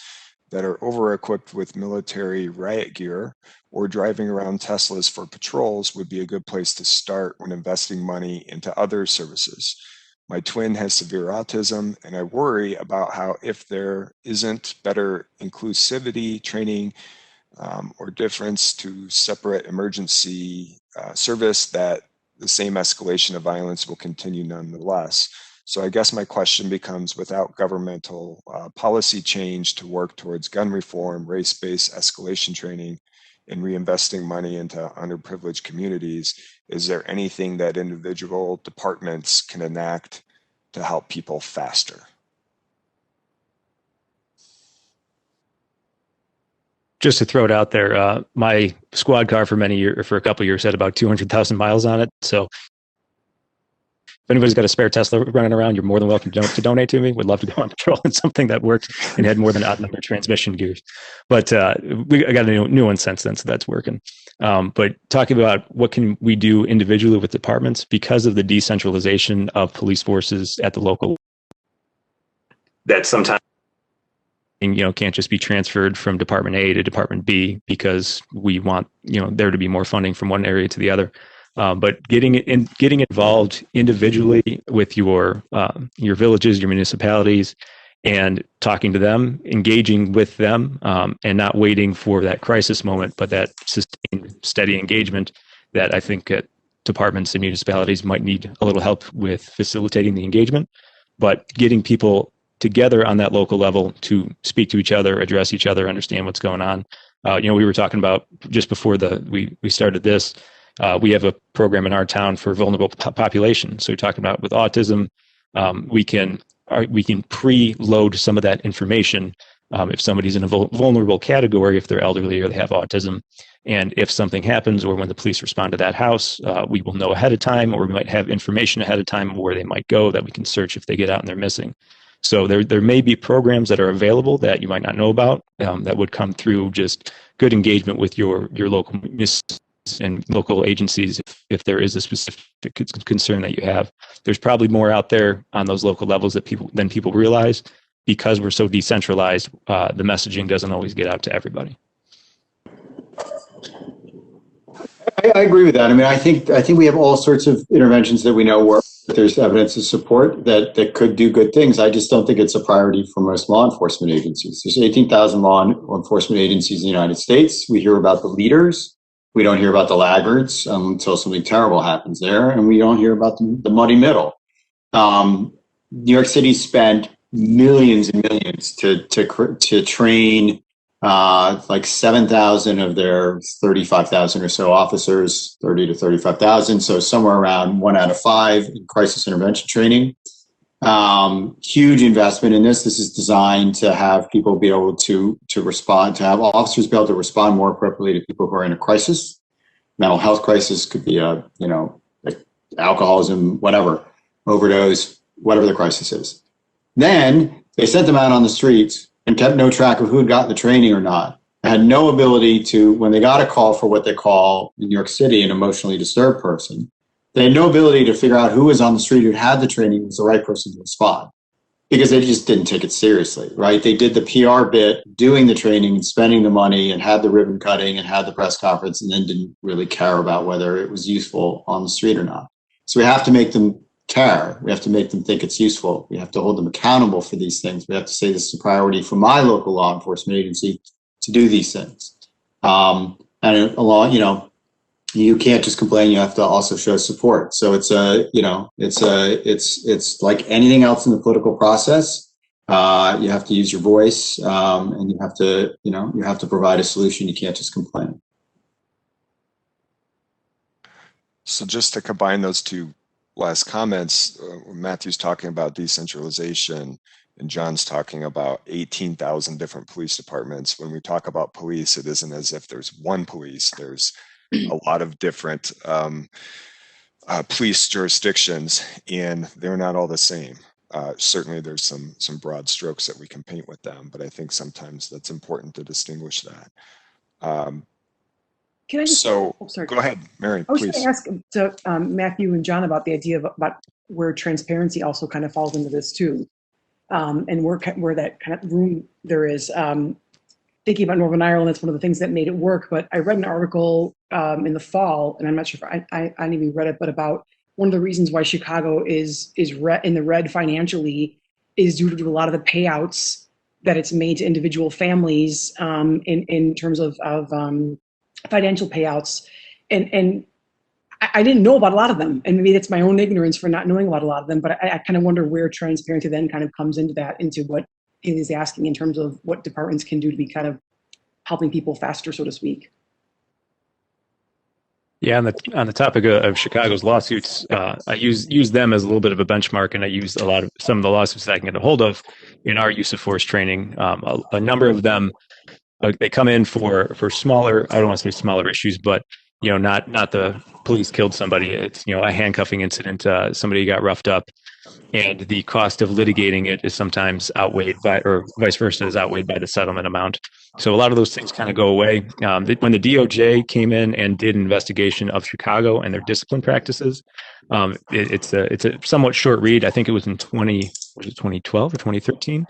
that are over-equipped with military riot gear or driving around Teslas for patrols would be a good place to start when investing money into other services. My twin has severe autism, and I worry about how if there isn't better inclusivity training or difference to separate emergency service, that the same escalation of violence will continue nonetheless. So I guess my question becomes, without governmental policy change to work towards gun reform, race-based escalation training, and reinvesting money into underprivileged communities, is there anything that individual departments can enact to help people faster? Just to throw it out there, my squad car for a couple of years had about 200,000 miles on it. So if anybody's got a spare Tesla running around, you're more than welcome to donate to me. Would love to go on patrol in something that works and had more than odd number transmission gears. But I got a new one since then, so that's working. But talking about what can we do individually with departments, because of the decentralization of police forces at the local, that sometimes can't just be transferred from Department A to Department B because we want there to be more funding from one area to the other. But getting involved individually with your villages, your municipalities, and talking to them, engaging with them, and not waiting for that crisis moment, but that sustained, steady engagement that I think departments and municipalities might need a little help with facilitating the engagement. But getting people together on that local level to speak to each other, address each other, understand what's going on. We were talking about just before we started this. We have a program in our town for vulnerable population. So we're talking about with autism, we can preload some of that information if somebody's in a vulnerable category, if they're elderly or they have autism. And if something happens or when the police respond to that house, we will know ahead of time, or we might have information ahead of time where they might go that we can search if they get out and they're missing. So there may be programs that are available that you might not know about that would come through just good engagement with your local and local agencies if there is a specific concern that you have. There's probably more out there on those local levels than people realize, because we're so decentralized. The messaging doesn't always get out to everybody. I agree with that. I mean, I think we have all sorts of interventions that we know work. There's evidence of support that could do good things. I just don't think it's a priority for most law enforcement agencies. There's 18,000 law enforcement agencies in the United States. We hear about the leaders. We don't hear about the laggards until something terrible happens there, and we don't hear about the muddy middle. New York City spent millions and millions things to train like 7,000 of their 35,000 or so officers, 30 to 35,000. So somewhere around 1 out of 5 in crisis intervention training. Huge investment in this. This is designed to have people be able to respond, to have officers be able to respond more appropriately to people who are in a crisis. Mental health crisis could be like alcoholism, whatever, overdose, whatever the crisis is. Then they sent them out on the streets and kept no track of who had gotten the training or not. They had no ability to, when they got a call for what they call in New York City an emotionally disturbed person, they had no ability to figure out who was on the street who had the training was the right person to respond, because they just didn't take it seriously, right? They did the PR bit, doing the training and spending the money and had the ribbon cutting and had the press conference, and then didn't really care about whether it was useful on the street or not. So we have to make them care. We have to make them think it's useful. We have to hold them accountable for these things. We have to say this is a priority for my local law enforcement agency to do these things. And along, you can't just complain. You have to also show support. So it's like anything else in the political process. You have to use your voice, and you have to provide a solution. You can't just complain. So just to combine those two last comments, Matthew's talking about decentralization and John's talking about 18,000 different police departments. When we talk about police, it isn't as if there's one police. There's a lot of different police jurisdictions, and they're not all the same. Certainly there's some broad strokes that we can paint with them, but I think sometimes that's important to distinguish that. Can I just, so sorry. Go ahead, Mary, I was please. going to ask Matthew and John about the idea of about where transparency also kind of falls into this too, and where that kind of room there is. Thinking about Northern Ireland, that's one of the things that made it work. But I read an article in the fall, and I'm not sure if I didn't even read it, but about one of the reasons why Chicago is in the red financially is due to a lot of the payouts that it's made to individual families in terms of financial payouts, and I didn't know about a lot of them, and maybe that's my own ignorance for not knowing about a lot of them. But I kind of wonder where transparency then kind of comes into that, into what is asking in terms of what departments can do to be kind of helping people faster, so to speak. Yeah, on the topic of Chicago's lawsuits, I use them as a little bit of a benchmark, and I use some of the lawsuits that I can get a hold of in our use of force training. A number of them, they come in for smaller, I don't want to say smaller issues, but not the police killed somebody. It's a handcuffing incident, somebody got roughed up, and the cost of litigating it is sometimes outweighed by, or vice versa, is outweighed by the settlement amount. So a lot of those things kind of go away. When the DOJ came in and did an investigation of Chicago and their discipline practices, it's a somewhat short read. I think it was in 2012 or 2013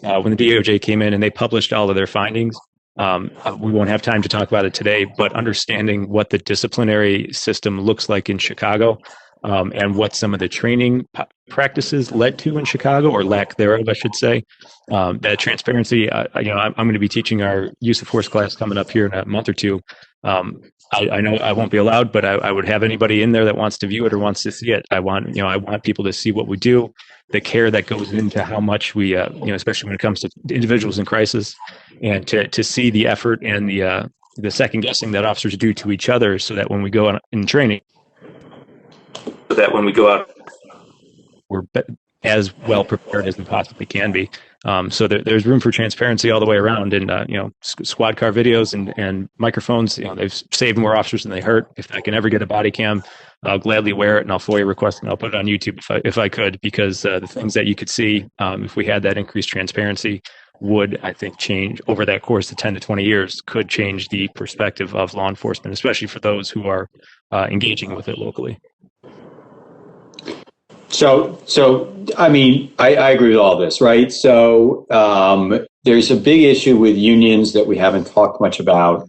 when the DOJ came in and they published all of their findings. We won't have time to talk about it today, but understanding what the disciplinary system looks like in Chicago, and what some of the training practices led to in Chicago, or lack thereof, I should say. That transparency, I'm going to be teaching our use of force class coming up here in a month or two. I know I won't be allowed, but I would have anybody in there that wants to view it or wants to see it. I want people to see what we do, the care that goes into how much we, especially when it comes to individuals in crisis, and to see the effort and the second guessing that officers do to each other, so that when we go on in training, we're as well prepared as we possibly can be. So there's room for transparency all the way around, and squad car videos and microphones. They've saved more officers than they hurt. If I can ever get a body cam, I'll gladly wear it, and I'll FOIA request, and I'll put it on YouTube if I could, because the things that you could see if we had that increased transparency would, I think, change over that course of 10 to 20 years, could change the perspective of law enforcement, especially for those who are engaging with it locally. So I mean, I agree with all this, right? So there's a big issue with unions that we haven't talked much about.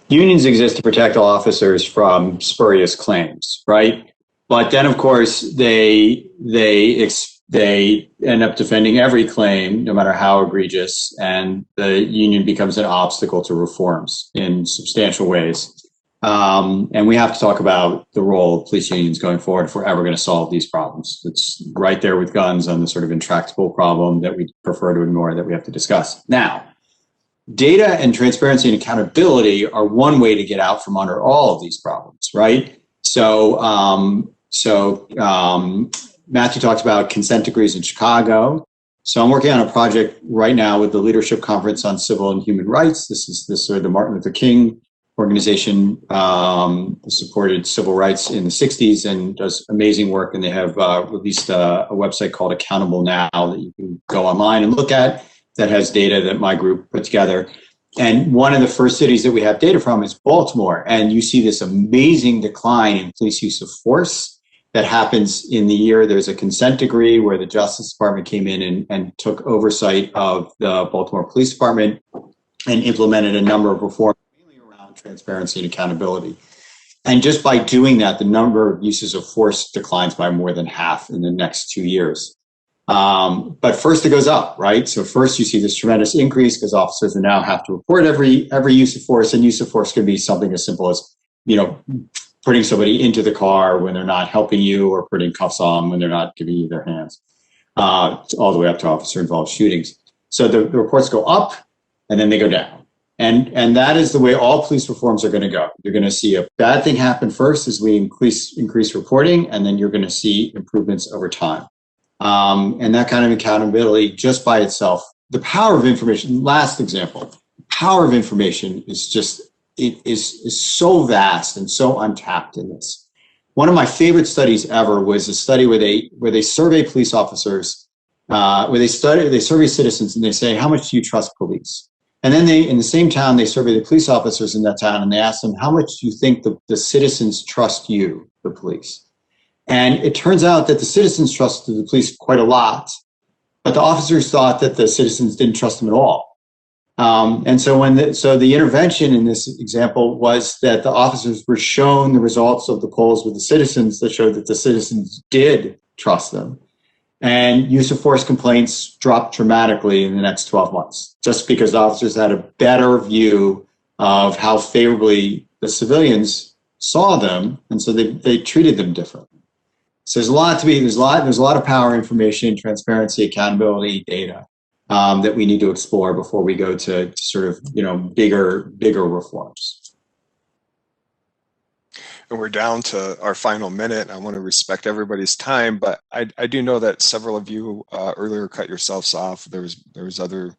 Unions exist to protect officers from spurious claims, right? But then, of course, they end up defending every claim, no matter how egregious, and the union becomes an obstacle to reforms in substantial ways. And we have to talk about the role of police unions going forward if we're ever going to solve these problems. It's right there with guns on the sort of intractable problem that we prefer to ignore that we have to discuss. Now, data and transparency and accountability are one way to get out from under all of these problems, right? So Matthew talked about consent decrees in Chicago. So I'm working on a project right now with the Leadership Conference on Civil and Human Rights. This is the Martin Luther King organization, supported civil rights in the 60s and does amazing work. And they have released a website called Accountable Now that you can go online and look at, that has data that my group put together. And one of the first cities that we have data from is Baltimore. And you see this amazing decline in police use of force that happens in the year. There's a consent decree where the Justice Department came in and took oversight of the Baltimore Police Department and implemented a number of reforms, mainly around transparency and accountability. And just by doing that, the number of uses of force declines by more than half in the next 2 years. But first it goes up, right? So first you see this tremendous increase because officers now have to report every use of force, and use of force can be something as simple as, putting somebody into the car when they're not helping you, or putting cuffs on when they're not giving you their hands, all the way up to officer-involved shootings. So the reports go up and then they go down. And that is the way all police reforms are going to go. You're going to see a bad thing happen first as we increase reporting, and then you're going to see improvements over time. And that kind of accountability just by itself, the power of information, last example, power of information is just, it is so vast and so untapped in this. One of my favorite studies ever was a study where they survey police officers, where they survey citizens and they say, how much do you trust police? And then in the same town, they survey the police officers in that town and they ask them, how much do you think the citizens trust you, the police? And it turns out that the citizens trusted the police quite a lot, but the officers thought that the citizens didn't trust them at all. And so the intervention in this example was that the officers were shown the results of the polls with the citizens that showed that the citizens did trust them. And use of force complaints dropped dramatically in the next 12 months, just because the officers had a better view of how favorably the civilians saw them, and so they treated them differently. So there's a lot of power, information, transparency, accountability, data that we need to explore before we go to sort of bigger reforms. And we're down to our final minute. I want to respect everybody's time, but I do know that several of you earlier cut yourselves off. There was other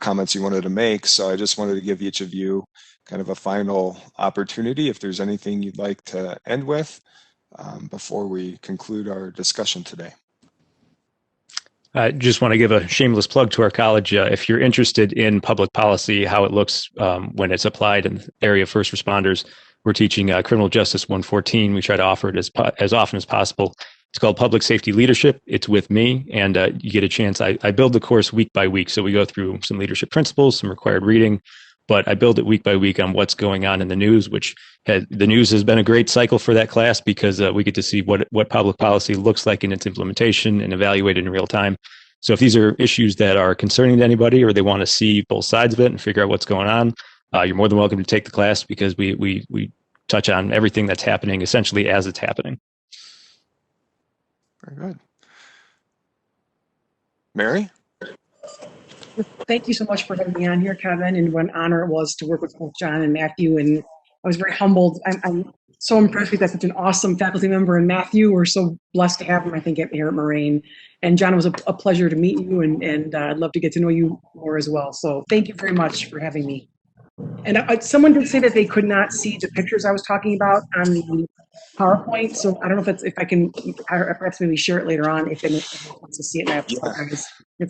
comments you wanted to make, so I just wanted to give each of you kind of a final opportunity if there's anything you'd like to end with before we conclude our discussion today. I just want to give a shameless plug to our college. If you're interested in public policy, how it looks when it's applied in the area of first responders, we're teaching Criminal Justice 114. We try to offer it as often as possible. It's called Public Safety Leadership. It's with me, and you get a chance. I build the course week by week. So we go through some leadership principles, some required reading, but I build it week by week on what's going on in the news, the news has been a great cycle for that class because we get to see what public policy looks like in its implementation and evaluate it in real time. So if these are issues that are concerning to anybody or they want to see both sides of it and figure out what's going on, you're more than welcome to take the class because we touch on everything that's happening essentially as it's happening. Very good. Merri? Thank you so much for having me on here, Kevin, and what an honor it was to work with both John and Matthew, and I was very humbled. I'm so impressed with that, such an awesome faculty member, and Matthew, we're so blessed to have him, I think, here at Moraine. And John, it was a pleasure to meet you, and I'd love to get to know you more as well. So thank you very much for having me. And someone did say that they could not see the pictures I was talking about on the PowerPoint. So I don't know if I can perhaps maybe share it later on if anyone wants to see it.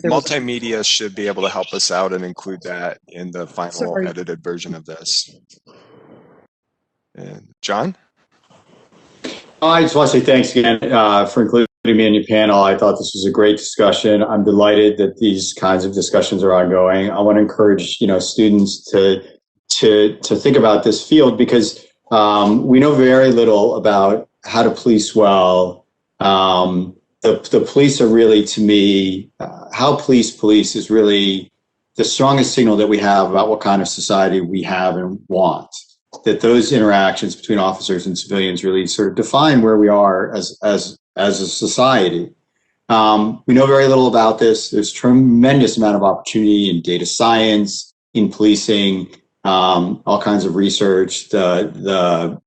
Multimedia should be able to help us out and include that in the final edited version of this. And John? I just want to say thanks again for including me in your panel. I thought this was a great discussion. I'm delighted that these kinds of discussions are ongoing. I want to encourage students to think about this field because we know very little about how to police well. The police are really, to me, how police is really the strongest signal that we have about what kind of society we have and want. that those interactions between officers and civilians really sort of define where we are as a society. We know very little about this. There's tremendous amount of opportunity in data science, in policing, all kinds of research. The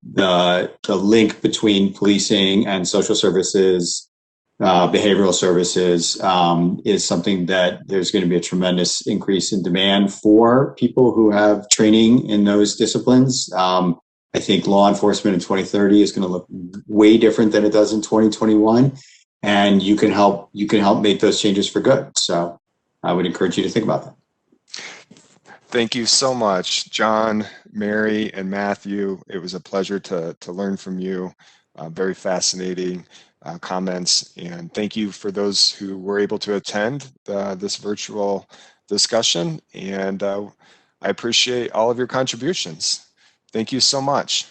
link between policing and social services, behavioral services, is something that there's going to be a tremendous increase in demand for people who have training in those disciplines. I think law enforcement in 2030 is going to look way different than it does in 2021, and you can help make those changes for good. So I would encourage you to think about that. Thank you so much, John, Merri, and Matthew. It was a pleasure to learn from you. Very fascinating comments, and thank you for those who were able to attend this virtual discussion, and I appreciate all of your contributions. Thank you so much.